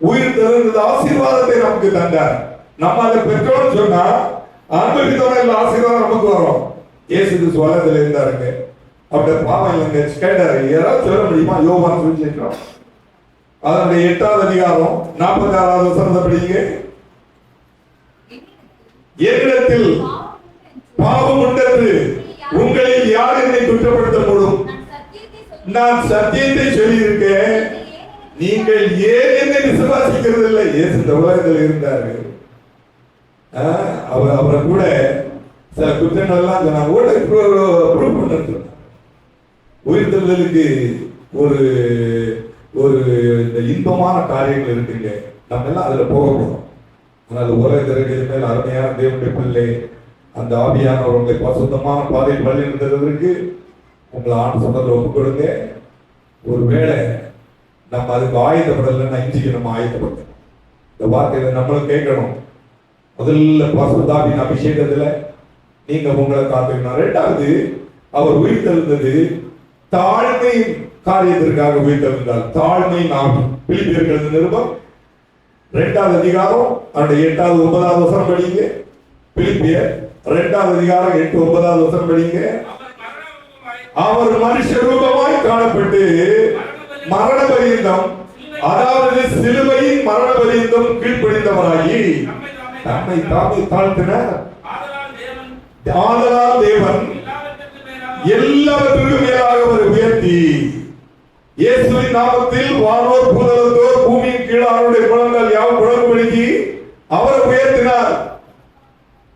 உயிர் தெழுந்த ஆசீர்வாதத்தை நமக்கு தந்தார். நம்ம அதை பெற்றோம்னு சொன்னா அனுபவித்தோட இல்ல ஆசீர்வாதம் நமக்கு வரும். இயேசு கிறிஸ்து உலகத்துல இருந்தாருங்க, அப்படியே பாவம் இல்லைங்க. கேட்டாரு, யாராவது சொல்ல முடியுமா? யோவான் சொல்லியிருக்கிறோம் அதனுடைய 8வது அதிகாரம் 46வது வசனத்தை படிங்க. என்னிடத்தில் பாவம் உண்டென்று உங்களில் யார் என்னை குற்றப்படுத்த முடியும்? நான் சத்தியத்தை சொல்லியிருக்கேன், நீங்கள் ஏன் என்னை விசுவாசிக்கிறது இல்லை? இயேசு இந்த உலகத்தில் இருந்தார்கள். அவரை கூட சில குற்றங்கள் எல்லாம் சொன்னாங்க, கூட ப்ரூவ் பண்ண உயிர்த்தெழுதலுக்கு ஒரு ஒரு இன்பமான காரியங்கள் இருக்குங்க. நம்ம எல்லாம் அதுல போக போறோம். ஆனால் உலகத்திற்கு மேல் அருமையான தேவனுடைய பிள்ளை, அந்த ஆவியானவர் உங்களை பசுத்தமான பாதையில் வழி இருந்ததற்கு உங்களை ஆண்டு சொன்னதில் ஒப்புக் கொடுங்க. ஒருவேளை நம்ம அதுக்கு ஆயத்தப்படலைன்னா இன்றைக்கு நம்ம ஆயத்தப்படணும். இந்த வார்த்தைகளை நம்மளும் கேட்கணும். முதல்ல பசுதாவின் அபிஷேகத்துல நீங்க உங்களை காத்துக்கணும். 2வது, அவர் உயிர்த்தெழுந்தது தாழ்மை காரியத்திற்காக உயிர்த்தெழுந்தார். தாழ்மை நாம் பிலிப்பியர்கள் நிருபம் 2வது அதிகாரம் அவருடைய 8வது 9வது வசனம் படிங்க. பிலிப்பியர் 2வது அதிகாரம் 8 9வது வசனம் படிங்க. அவர் மனுஷ ரூபமாய் காணப்பட்டு மரண பரியந்தம், அதாவது சிலுவையின் மரண பரியந்தம் கீழ்ப்படிந்தவராகி தம்மை தாமே தாழ்த்தினார். ஆதலால் தேவன் எல்லாவற்றுக்கும் மேலாக அவர் உயர்த்தி இயேசுவின் நாமத்தில் வானோர் பூதலத்தோர் பூமியின் கீழ் அவருடைய குணங்கள் யாவும் குணப்படுத்தி அவரை உயர்த்தினார்.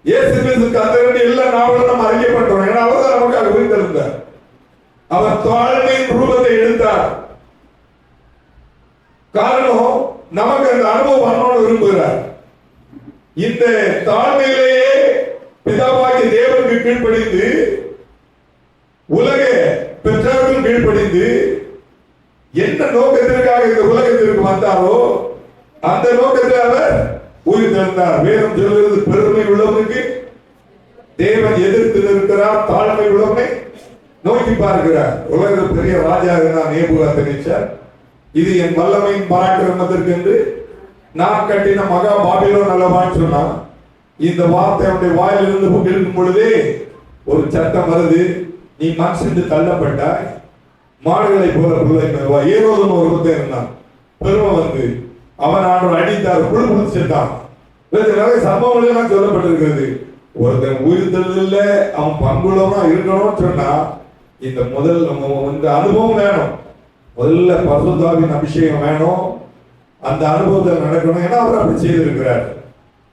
இயேசு கிறிஸ்துவுக்கு அந்த எல்லா நாவலும் நம்ம அறியப்பட்டோம். ஏன்னா அவர் தான் நமக்காக உயிர்த்தெழுந்தார். அவர் தாழ்மையின் ரூபத்தை எடுத்தார். காரணம், நமக்கு அந்த அனுபவம் வரணும்னு விரும்புகிறார். இந்த தாழ்மையிலேயே பிதாவாகிய தேவனுக்கு கீழ்ப்படிந்து உலக பெற்றாருக்கும் கீழ்ப்படிந்து எந்த நோக்கத்திற்காக இந்த உலகத்திற்கு வந்தாரோ அந்த நோக்கத்தில் அவர் உயிர்த்தெழுந்தார். வேதம் சொல்கிறது, பெருமை உள்ளவனுக்கு தேவன் எதிர்த்து நிற்கிறார், தாழ்மை உள்ளவனை நோக்கி பார்க்கிறார். உலகத்தில் பெரிய ராஜா இருந்தார் நேபுகாத்நேச்சார். இது என் வல்லமையின் பராக்கிரமத்திற்கு என்று நான் கட்டின மகா பாபிலோன் அல்லவான்னு சொன்னா, இந்த வார்த்தை அவனுடைய வாயிலிருந்து இருக்கும் பொழுதே ஒரு சட்டம் வருது, நீ மனுஷன் தள்ளப்பட்டாய், மாடுகளை போல பிள்ளை ஏரோதுன்னு ஒரு புத்தகம் இருந்தான். பெருமை வந்து அவன் ஆண்டவர் அடித்தார், புழு புடிச்சிட்டான். நிறைய சம்பவங்கள் எல்லாம் சொல்லப்பட்டிருக்கிறது. ஒருத்தன் உயிர்த்தெழுதல்ல அவன் பங்குள்ளவனா இருக்கணும்னு சொன்னா இந்த முதல் இந்த அனுபவம் வேணும். முதல்ல பரிசுத்தாவின் அபிஷேகம் வேணும். அந்த அனுபவத்தில் நடக்கணும். ஏன்னா அவர் அப்படி செய்திருக்கிறார்.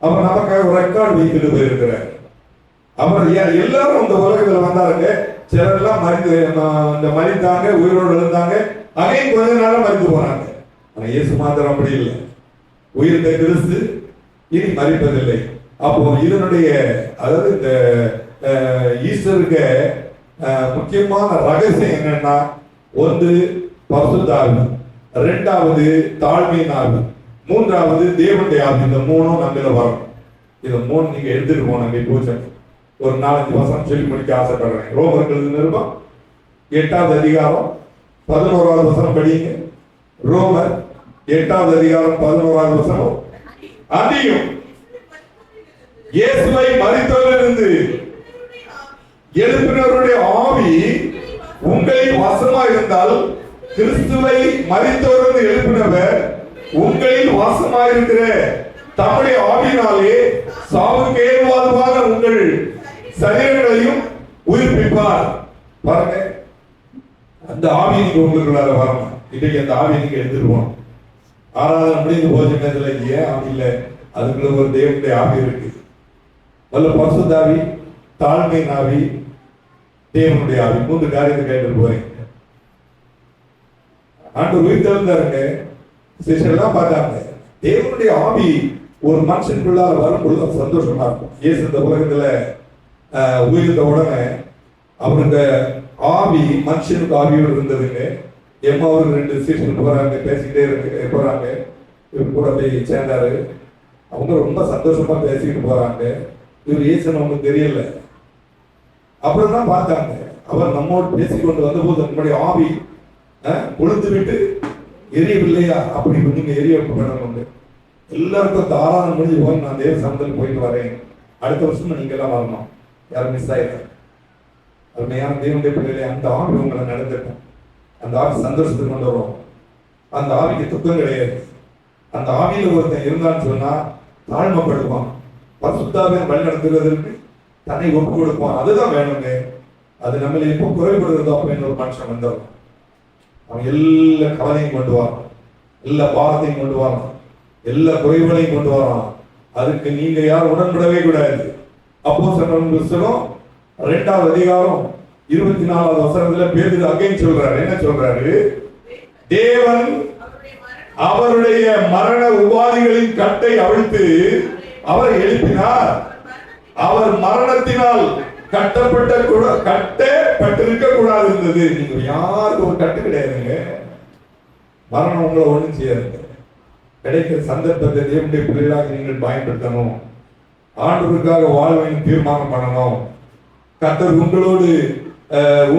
அவர் நமக்காக ஒரு ரெக்கார்டு வைத்துட்டு போயிருக்கிறார். அவர் எல்லாரும் இந்த உலகத்தில் வந்தாருங்க. சிலர் எல்லாம் மறித்தாங்க, உயிரோடு இருந்தாங்க, அதையும் கொஞ்ச நாள் மறித்து போனாங்க. ஆனா இயேசு மாத்திரம் அப்படி இல்லை. உயிர்த்த கிறிஸ்து இனி மறிப்பதில்லை. அப்போ இதனுடைய அதாவது இந்த ஈஸ்டருக்கு முக்கியமான ரகசியம் என்னன்னா, ஒன்று பரிசுத்த ஆவி, 2வது தாழ்மையின் ஆவி, 3வது தேவனுடைய ஆவி. இந்த 3ம் நம்மள வரும். இதை 3 நீங்க எடுத்துட்டு போனாங்க. பூஜை ஒரு 4-5 வசனம் சொல்லி முடிக்க ஆசைப்படுறேன். ரோமர்கள் நிருபம் 8வது அதிகாரம் 11வது வசனம் படிங்க. ரோமர் 8வது அதிகாரம் 11வது வசனம். அதிகம் இயேசுவை மரித்தோரிலிருந்து எழுப்பினருடைய ஆவி உங்களில் வாசமா இருந்தால், கிறிஸ்துவை மரித்தோரிலிருந்து எழுப்பினவர் உங்களில் வாசமா இருக்கிற தம்முடைய ஆவியினாலே சாவுக்கு ஏதுவான உங்கள் சரீரங்களையும் உயிர்ப்பிப்பார். பாருங்க, அந்த ஆவி நீங்க உங்களுக்குள்ளார வரணும். இன்னைக்கு அந்த ஆவி நீங்க எடுத்துருவோம். ஆராதனை முடிந்து போஜனத்துல ஏன் ஆவி இல்லை? அதுக்குள்ள ஒரு தேவனுடைய ஆவி இருக்கு. நல்ல பரிசுத்த ஆவி, தாழ்மையின் ஆவி, தேவனுடைய ஆவி. 3 காரியத்தை கேட்டு போறீங்க. ஆண்டவர் உயிர்த்தெழுந்தாருங்க. சிஷ்யெல்லாம் பார்த்தாங்க. தேவனுடைய ஆவி ஒரு மனுஷனுக்குள்ளார வரும்பொழுது சந்தோஷமா இருக்கும். இயேசு இந்த உலகத்துல உயிர்த்த உடனே அவருடைய ஆவி மனுஷனுக்கு ஆவியோடு இருந்ததுங்க. எம்மாவும் 2 சீசன் போறாங்க, பேசிக்கிட்டே போறாங்க. இவர் கூட போய் சேர்ந்தாரு. அவங்க ரொம்ப சந்தோஷமா பேசிக்கிட்டு போறாங்க. இவர் இயேசுன்னு அவங்களுக்கு தெரியல. அப்புறம் தான் பார்த்தாங்க. அவர் நம்மோடு பேசிக்கொண்டு வந்தபோது நம்முடைய ஆவி கொழுந்து விட்டு எரியவில்லையா? அப்படி நீங்க எரிய பண்ணணும். எல்லாருக்கும் அந்த ஆராதனை முடிஞ்சு போய் நான் தேவ சமூகத்தில் போயிட்டு வரேன், அடுத்த வருஷம் நீங்க எல்லாம் வரணும், யாரும் மிஸ் ஆயிடுறாங்க. அருமையான தேவனுடைய பிள்ளைகளை, அந்த ஆவி உங்களை நடந்துட்டோம். அந்த ஆவி சந்தோஷத்துக்கு கொண்டு வரும். அந்த ஆவிக்கு துக்கம் கிடையாது. அந்த ஆவியில ஒருத்தன் இருந்தான்னு சொன்னா தாழ்மைப்படுவான், பரிசுத்தாவை வழி நடத்துவதற்கு தன்னை ஒப்பு கொடுப்பான். அதுதான் வேணுங்க. அது நம்மளை எப்போ குறைபடுறதோ அப்படின்னு ஒரு மனுஷன் வந்தவன் அவன் எல்லா கவலையும் கொண்டு வரான், எல்லா பாரத்தையும் கொண்டு வரான், எல்லா குறைகளையும் கொண்டு வரான். அதுக்கு நீங்க யாரும் உடன்படவே கூடாது. அப்போஸ்தலர் புத்தகம் 2வது அதிகாரம் 24வது வசனத்துல பேதுரு அகைன் சொல்றாரு. என்ன சொல்றாரு? தேவன் அவருடைய மரண உபாதிகளின் கட்டை அவிழ்த்து அவரை எழுப்பினார். அவர் மரணத்தினால் கட்டப்பட்டிருக்க கூடாது இருந்தது. நீங்க யாருக்கு ஒரு கட்டு கிடையாதுங்க. மரணம் உங்களை ஒண்ணும் செய்யாதுங்க. கிடைக்கிற சந்தர்ப்பத்தை தேவனுடைய பிள்ளைகளாக நீங்கள் பயன்படுத்தணும். ஆண்டவருக்காக வாழ்வையும் தீர்மானம் பண்ணணும். கர்த்தர்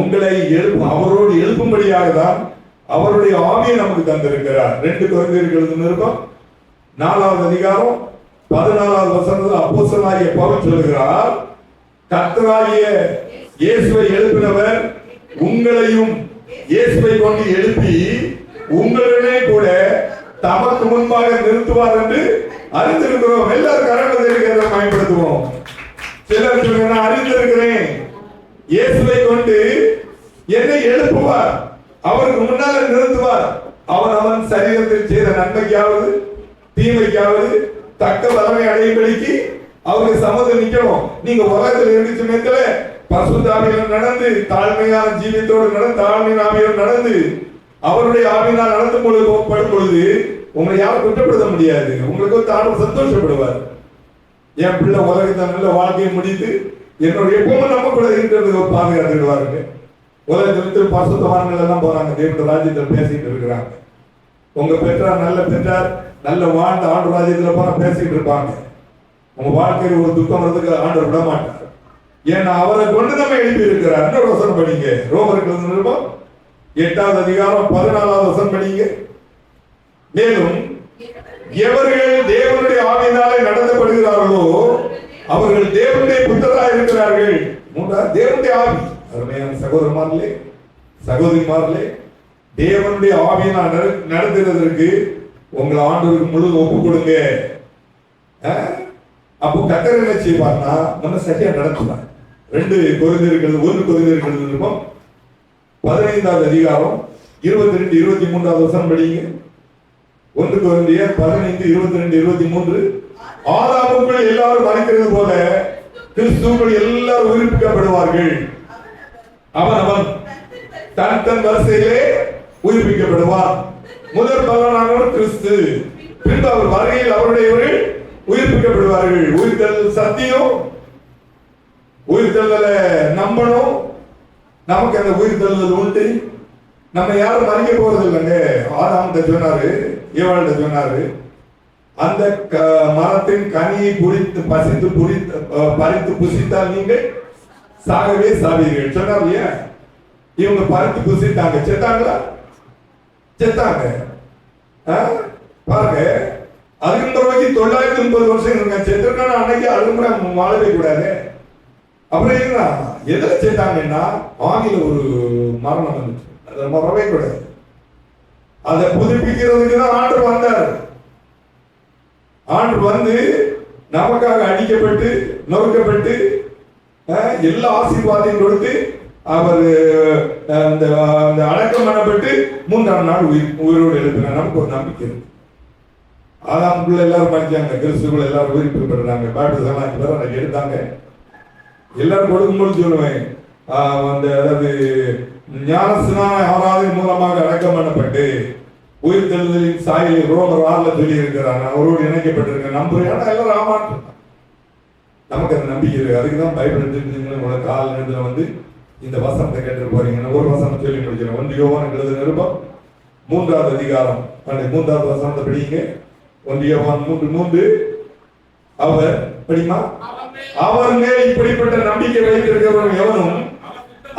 உங்களை அவரோடு எழுப்பும்படியாக தான் அவருடைய ஆவியை நமக்கு தந்திருக்கிறார். 2 கொரிந்தியர் நிருபம் 4வது அதிகாரம் 14வது வசனத்தில் அப்போஸ்தலனாகிய பவுல் சொல்கிறார், கர்த்தராகிய இயேசுவை எழுப்பினவர் உங்களையும் இயேசுவை கொண்டு எழுப்பி உங்களுடனே கூட தமக்கு முன்பாக நிறுத்துவார் என்று அறிந்திருக்கிறோம். எல்லாரும் கரங்களை பயன்படுத்துவோம். சிலர் சொல்லுங்க, அறிந்திருக்கிறேன், இயேசுவை கொண்டு என்னை எழுப்புவார், அவருக்கு முன்னால நிறுத்துவார். அவன் சரீரத்தில் செய்த நன்மைக்காவது தீமைக்காவது தக்க பலனை அடையும்படிக்கு அவருக்கு சம்மதம் நிக்கணும். நீங்க உலகத்தில் இருந்துச்சு மேற்கல பரிசுத்த ஆவியால் நடந்து தாழ்மையான ஜீவியத்தோடு தாழ்மையான ஆவியால் நடந்து அவருடைய ஆவியினால் நடத்தும் பொழுது உங்களை யாரும் குற்றப்படுத்த முடியாது. உங்களுக்கு ஒரு ஆண்டவர் சந்தோஷப்படுவார். என் பிள்ளை உலகத்தை நல்ல வாழ்க்கையை முடித்து என்னுடைய எப்பவும் நம்ம கூட இருக்கிறது பாதுகாத்துடுவாருங்க. உலகத்தில் பரிசுத்தவான்கள் எல்லாம் போறாங்க, தேவனுடைய ராஜ்யத்தில் பேசிட்டு இருக்கிறாங்க. உங்க பெற்றார் நல்ல வாழ்ந்த ஆண்டு ராஜ்யத்தில் போனா பேசிட்டு இருப்பாங்க. உங்க வாழ்க்கையில் ஒரு துக்கம் வரதுக்கு ஆண்டவர் விட மாட்டார். ஏன்னா அவரை கொண்டு நம்ம எழுப்பி இருக்கிறார். இன்னொரு வசனம் படிங்க, ரோமர்கள் நிருபம் 8வது அதிகாரம் 14வது வசனம் படிங்க. மேலும் எவர்கள் தேவனுடைய ஆவியினாலே நடத்தப்படுகிறார்களோ அவர்கள் தேவனுடைய புத்திரராய் இருக்கிறார்கள். தேவனுடைய ஆவி. அருமையான சகோதரமார்களே சகோதரிமார்களே, தேவனுடைய ஆவியினால் நடத்துகிறதற்கு உங்களை ஆண்டவருக்கு முழு ஒப்பு கொடுங்க. அப்போ கர்த்தர் என்ன செய்வார்னா நம்ம சரியா நடத்துவார். 1 கொரிந்தியர் 15வது அதிகாரம் 22 23வது வசனம் படிங்க. 1 கொரிந்தியர் 15 22 23. ஆதாமுக்குள் எல்லாரும் மறிக்கிறது போல கிறிஸ்துவுக்குள் எல்லாரும் உயிர்ப்பிக்கப்படுவார்கள். அவன் தன் வரிசையிலே உயிர்ப்பிக்கப்படுவார். முதல் பலனானவர் கிறிஸ்து, பின்பு அவர் வருகையில் அவருடையவர்கள் உயிர்ப்பிக்கப்படுவார்கள். உயிர்த்தல் சத்தியம், உயிர்த்தல்ல நம்பணும். நமக்கு அந்த உயிர்த்தல் உண்டு. நம்ம யாரும் மறிக்க போறது இல்லைங்க. ஆதாம் சொன்னாரு, ஏவாள்கிட்ட சொன்னாரு, அந்த மரத்தின் கனியை பறித்து புசித்தால் நீங்கள் சாகவே சாவீர்கள் சொன்னார் இல்லையா? இவங்க பறித்து புசித்தாங்க, செத்தாங்களா? செத்தாங்க. பாருங்க, அதுக்கு பிறகு 930 வருஷம் இருக்காங்க. செத்துருக்கான அன்னைக்கு அதுக்கு வாழவே கூடாது. அப்புறம் என்ன எதில் செத்தாங்கன்னா ஆங்கில ஒரு மரணம் வந்துச்சு. அதை மறவே கூடாது. அதை புதுப்பிக்கிறதுக்கு தான் ஆண்டவர் வந்தார். ஆண்டு வந்து நமக்காக அடிக்கப்பட்டு நொறுக்கப்பட்டு எல்லா ஆசீர்வாதையும் கொடுத்து அவர் அடக்கம் பண்ணப்பட்டு 3ஆம் நாள் உயிரோடு எழுப்பினார். நமக்கு ஒரு நம்பிக்கை இருக்கு. ஆதாமுக்குள்ள எல்லாரும் படிச்சாங்க, கிறிஸ்துக்குள்ள எல்லாரும் உயிர்ப்பிக்கப்படுறாங்க. பேப்டிசம் எடுத்தாங்க. எல்லாரும் கொடுக்கும்போது சொல்லுவேன், அதாவது ஞானஸ்நான ஆராதனை மூலமாக அடக்கம் பண்ணப்பட்டு உயிர்த்தெழுதலின் சாயலில் ரோமர் 6ல சொல்லி இருக்கிறாங்க, அவரோடு இணைக்கப்பட்டிருக்க நம்புறேன். எல்லாரும் ஆமாட்டு நமக்கு அந்த நம்பிக்கை இருக்கு. அதுக்குதான் பைபிள் எடுத்துக்கிட்டீங்களா கால நேரத்தில் வந்து இந்த வசனத்தை கேட்டு போறீங்க. ஒரு வசனம் சொல்லி முடிக்கிறேன். 1 யோவான் எழுதின நிருபம் 3வது அதிகாரம் 3வது வசனத்தை படிங்க. 1 யோவான் 3:3. அவர் படிமா, அவர் மேல் இப்படிப்பட்ட நம்பிக்கை வைத்திருக்கிறவன் எவனும்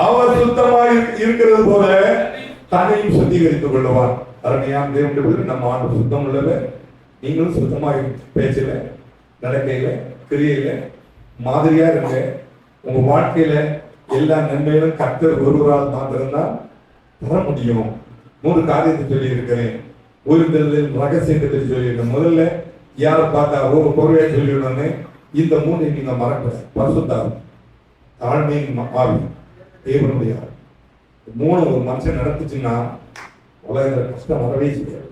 அவர் இருக்கிறது போல தன்னையும் சுத்திகரித்துக் கொள்ளுவார். அருமையான தேவனுடைய நம்ம ஆண்டு சுத்தம் உள்ளவர். நீங்களும் சுத்தமாக பேச்சில, நடக்கையில, கிரியையில மாதிரியா இருங்க. உங்க வாழ்க்கையில எல்லா நன்மைகளும் கர்த்தர் ஒருவரால் மாத்திரம்தான் தர முடியும். 3 காரியத்தை சொல்லி இருக்கிறேன். உயிர்த்தெழுதல் ரகசியத்தை சொல்லியிருக்கேன். முதல்ல யாரை பார்த்தா ஒரு பொருளையா சொல்லிவிடனே இந்த 3 நீங்க மறக்க. பரிசுத்தாவி, தாழ்மையின் ஆவி, தேவனுடைய ஆவி. 3 ஒரு மனுஷன் நடத்துச்சுன்னா உலகத்துல கஷ்டம் வரவே செய்யாது.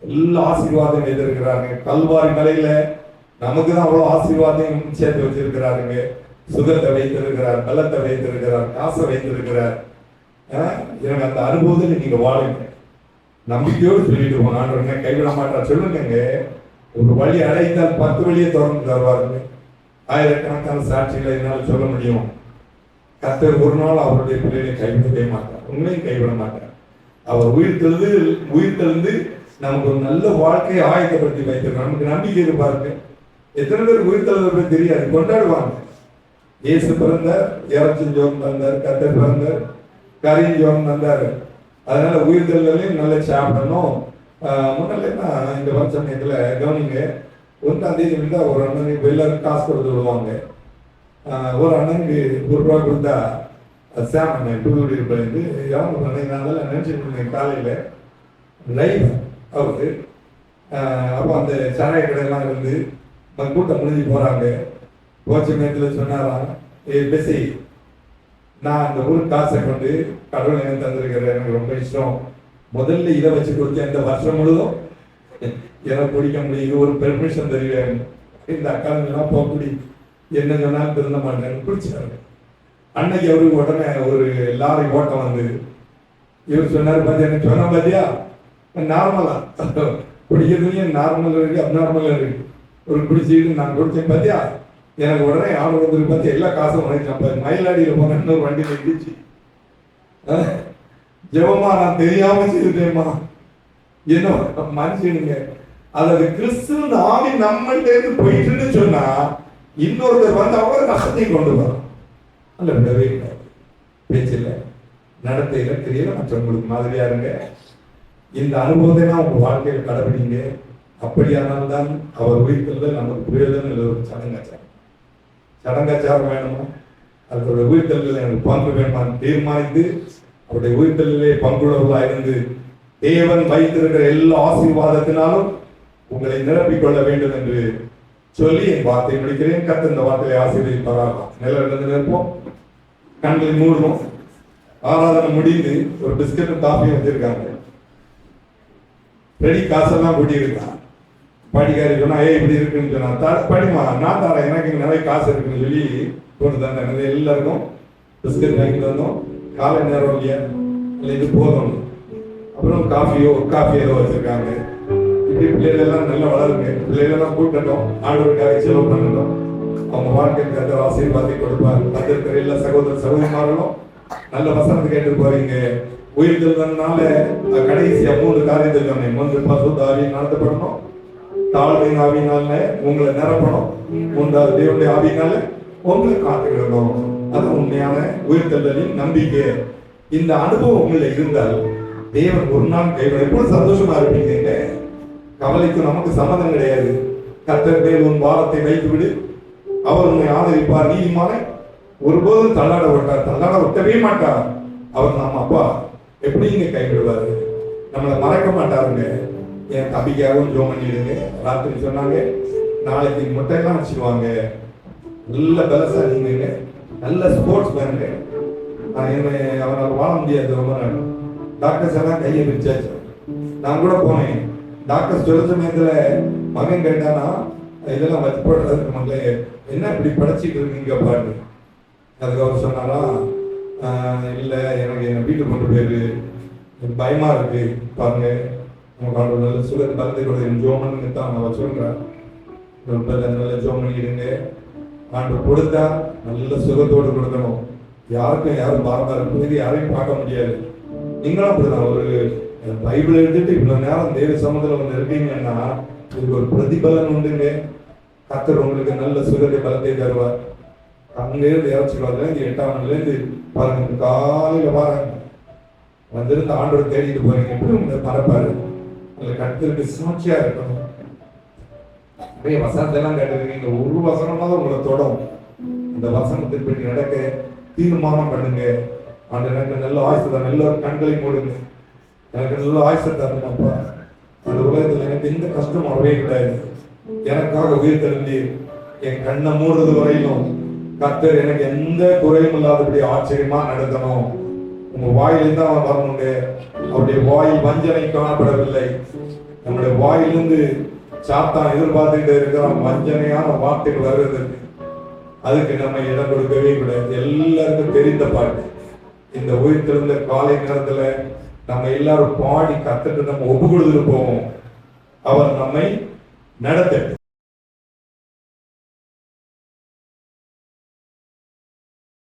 எல்லா ஆசீர்வாதம் எதிர்க்கிறாங்க. கல்வாரி மலையில நமக்கு தான் அவ்வளவு ஆசீர்வாதம் சேர்த்து வச்சிருக்கிறாருங்க. சுகத்தை வைத்திருக்கிறார், பலத்தை வைத்திருக்கிறார், காசை வைத்திருக்கிறார். எனக்கு அந்த அனுபவத்தில் நீங்க வாழுங்க. நம்பிக்கையோடு சொல்லிட்டு போங்க. ஆண்டவரே கைவிட மாட்டார் சொல்லுங்க. ஒரு வழி அடைத்தால் 10 வழியை திறந்து தருவாருங்க. ஆயிரக்கணக்கான சாட்சிகளை என்னால் சொல்ல முடியும். கர்த்தர் ஒரு நாள் அவருடைய பிள்ளைகளை கைவிடவே மாட்டார். உண்மையும் கைவிட மாட்டார். அவர் உயிர்த்தெழுந்து நமக்கு ஒரு நல்ல வாழ்க்கையை ஆயத்தப்படுத்தி வைத்திருக்கோம். நமக்கு நம்பிக்கை இருப்பாருக்கு. எத்தனை பேர் உயிர்த்தெழுத தெரியாது, கொண்டாடுவாங்க. இயேசு பிறந்தார், இறச்சின் ஜோகம் தந்தார், கர்த்தர் பிறந்தார், கரியின் ஜோகம் தந்தார். அதனால உயிர்த்தெழுதலையும் நல்லா சாப்பிடணும். முன்னால இந்த வருஷத்துல கவனிங்க, 1ஆம் தேதி இருந்தா ஒரு அண்ணனுக்கு எல்லாரும் காசு கொடுத்து விடுவாங்க. ஒரு அண்ணனுக்கு ₹1 கொடுத்தா சாம் அண்ணன் புதுக்குடி இருப்பேன் யாரும் நான் நினைச்சிட்டு இருந்தேன். காலையில லைவ் அவரு அப்போ அந்த சாராய கடையெல்லாம் இருந்து கூட்டம் முடிஞ்சு போறாங்க. போச்ச நேரத்தில் சொன்னாராம், பேசி நான் அந்த ஊருக்கு காசை கொண்டு கடவுள் எனக்கு தந்திருக்கிறேன், எனக்கு ரொம்ப இஷ்டம். முதல்ல இதை வச்சு கொடுத்தேன். இந்த வருஷம் முழுதும் எனக்கு குடிக்க முடியும், ஒரு பெர்மிஷன் தருவேன். இந்த அக்காலங்கெல்லாம் போகக்கூடி என்ன சொன்னாலும் திருந்த மாட்டேன்னு குடிச்சாரு. அன்னைக்கு அவருக்கு உடனே ஒரு லாரி ஓட்டம் வந்து இவர் சொன்னார், பாத்தியா எனக்கு சொன்ன பாத்தியா நார்மலா குடிக்கிறதுலயும் நார்மல் இருக்கு, அப்நார்மல் இருக்கு. ஒரு குடிச்சிட்டு நான் குடிச்சேன் பாத்தியா, எனக்கு உடனே ஆள் வந்துருக்கு பார்த்து எல்லா காசும் உழைச்சான். மயிலாடியில போன இன்னொரு வண்டியில இடிச்சு ஜெபமா நான் தெரியாம செய்துட்டேம்மா. என்ன மனுஷனுங்க, அதாவது கிறிஸ்துவின் ஆவி நம்மள்ட்ட இருந்து போயிட்டுன்னு சொன்னா இன்னொருத்தர் வந்து அவ்வளவு நஷ்டத்தையும் கொண்டு வரும். அல்ல விடவே இல்லை. பேச்சில்லை, நடத்தையில, தெரியல, மற்றவங்களுக்கு மாதிரியா இருங்க. இந்த அனுபவத்தை தான் உங்க வாழ்க்கையில கடைபிடிங்க. அப்படியானால்தான் அவர் உயிர்த்தெழுதல் நமக்கு புரியலன்னு ஒரு சடங்காச்சாரம் வேணுமா, அதோட உயிர்த்தெழுதல் எனக்கு பங்கு வேணுமான்னு தீர்மானித்து அவருடைய உயிர்த்தெழுதலே பங்குள்ளவர்களாக இருந்து தேவன் வைத்திருக்கிற எல்லா ஆசீர்வாதத்தினாலும் உங்களை நிரப்பிக்கொள்ள வேண்டும் என்று சொல்லி என் வார்த்தையை முடிக்கிறேன். கர்த்தர் இந்த வார்த்தையை ஆசீர்வதிப்பாராக. நிலவிலிருந்து நிற்போம், கண்களை மூடுவோம். ஆராதனை முடிந்து ஒரு பிஸ்கட்டும் காஃபியும் வச்சிருக்காங்க. ரெடி காசெல்லாம் கூட்டியிருக்கான். படிக்காரி சொன்னா இப்படி இருக்குன்னு சொன்னா படிமா நான் தரேன், எனக்கு நிறைய காசு இருக்குன்னு சொல்லி கொண்டு தந்தேன். எல்லாருக்கும் பிஸ்கட் வாங்கிட்டு வந்தோம். காலை நேரம் இல்லையா, இல்லை இது போதும். அப்புறம் காஃபி ஏதோ வச்சிருக்காங்க. இப்படி பிள்ளைகள் எல்லாம் நல்லா வளருங்க. பிள்ளைகளெல்லாம் கூட்டட்டும், ஆண்டவருக்காக செலவு பண்ணட்டும். அவங்க வாழ்க்கைக்கு அந்த ஆசீர்வாதத்தை கொடுப்பார். வந்திருக்கிற எல்லா சகோதர சகோதரிமார்களும் நல்ல வசனத்தை கேட்டு போறீங்க. உயிர்த்தெழுதல்னால கடைசியா 3 காரியத்தை சொன்னேன். முதல் பரிசுத்த ஆவியை நடத்தப்படணும், தாழ்மையின் ஆவியினால உங்களை நிரப்பணும், 3வது தேவனுடைய ஆவியினால உங்களை காத்துக்கிடணும். அது உண்மையான உயிர்த்தெழுதலின் நம்பிக்கை. இந்த அனுபவம் உங்களை இருந்தால் தேவன் ஒரு நாள் கைவிட. எப்போது சந்தோஷமா இருப்பீங்க. கவலைக்கு நமக்கு சம்மதம் கிடையாது. கர்த்தர் மேல் உன் வாரத்தை வைத்து விடு, அவர் உன்னை ஆதரிப்பார். நீதிமான ஒருபோதும் தள்ளாட விட்டவே மாட்டார். அவர் நம்ம அப்பா எப்படி இங்க கைவிடுவாரு, நம்மளை மறக்க மாட்டாருங்க. என் தம்பிக்காகவும் ஜோம் பண்ணிடுங்க. ராத்திரி சொன்னாங்க நாளைக்கு முட்டையெல்லாம் வச்சுக்குவாங்க, நல்ல பலசா நீங்க நல்ல ஸ்போர்ட்ஸ் மேனுங்க. அவரால் வாழ முடியாது ரொம்ப நாள். டாக்டர்ஸ் எல்லாம் கையை பிரிச்சாச்சு. நான் கூட போனேன். டாக்டர் சொல்ல சமயத்துல மகன் கேட்டானா இதெல்லாம் வச்சு போடுறதுக்கு மக்களே என்ன இப்படி படைச்சிட்டு இருக்கீங்க பாட்டு. அதுக்கு அவர் சொன்னாரா, இல்லை எனக்கு என் வீட்டுக்கு கொண்டு போயிரு, எனக்கு பயமா இருக்கு. பாருங்க நமக்கு நல்ல சுகர் பலத்தை கொடுத்து ஜோமன்னு தான் அவர் சொல்றேன். நல்ல ஜோம் பண்ணிக்கிடுங்க. ஆண்டு கொடுத்தா நல்ல சுகத்தோடு கொடுக்கணும். யாரும் பாரமா இருக்கும், யாரையும் பார்க்க முடியாது. நீங்களும் அப்படிதான். ஒரு பைபிள் எடுத்துட்டு இவ்வளவு நேரம் தேவ சமூகத்துல வந்து இருக்கீங்கன்னா இதுக்கு ஒரு பிரதிபலன் உண்டுங்க. கர்த்தர் உங்களுக்கு நல்ல சுகத்தை பலத்தை தருவார். அங்கிருந்து இறச்சிக்குள்ளதுலேருந்து 8ஆம் நாள்லேருந்து பாருங்க, காலையில் பாருங்க வந்திருந்து ஆண்டவர் தேடிட்டு போறீங்க, எப்படி உங்களை மறப்பாரு? உங்களை கருத்திற்கு சாட்சியா இருக்கணும். நிறைய வசனத்தெல்லாம் கேட்டிருக்கீங்க, ஒரு வசனமாவது உங்களை தொடும். இந்த வசனத்தின்படி நடக்க தீர்மானம் பண்ணுங்க. ஆண்டு எனக்கு நல்ல ஆயுசு தான், நல்ல கண்களை மூடுங்க, எனக்கு நல்ல ஆயுசை தரணும்ப்பா. அந்த உலகத்தில் எனக்கு எந்த கஷ்டம் வரவே கிடையாது, எனக்காக உயிர் தெளிந்து என் கண்ணை மூடுறது வரையிலும் கர்த்தர் எனக்கு எந்த குறையும் இல்லாதபடி ஆச்சரியமா நடத்தணும். உங்க வாயிலிருந்து அவன் வரணுங்க. அவருடைய வாயில் வஞ்சனை காணப்படவில்லை. நம்முடைய வாயிலிருந்து சாத்தான் எதிர்பார்த்துக்கிட்டே இருக்கிறான் வஞ்சனையான வார்த்தைகள் வருவதற்கு. அதுக்கு நம்ம இடம் கொடுக்கவே கூடாது. எல்லாருக்கும் தெரிந்த பாட்டு. இந்த உயிர்த்திருந்த காலை நேரத்துல நம்ம எல்லாரும் பாடி கத்துட்டு நம்ம ஒப்பு கொடுத்துட்டு போவோம். அவர் நம்மை நடத்த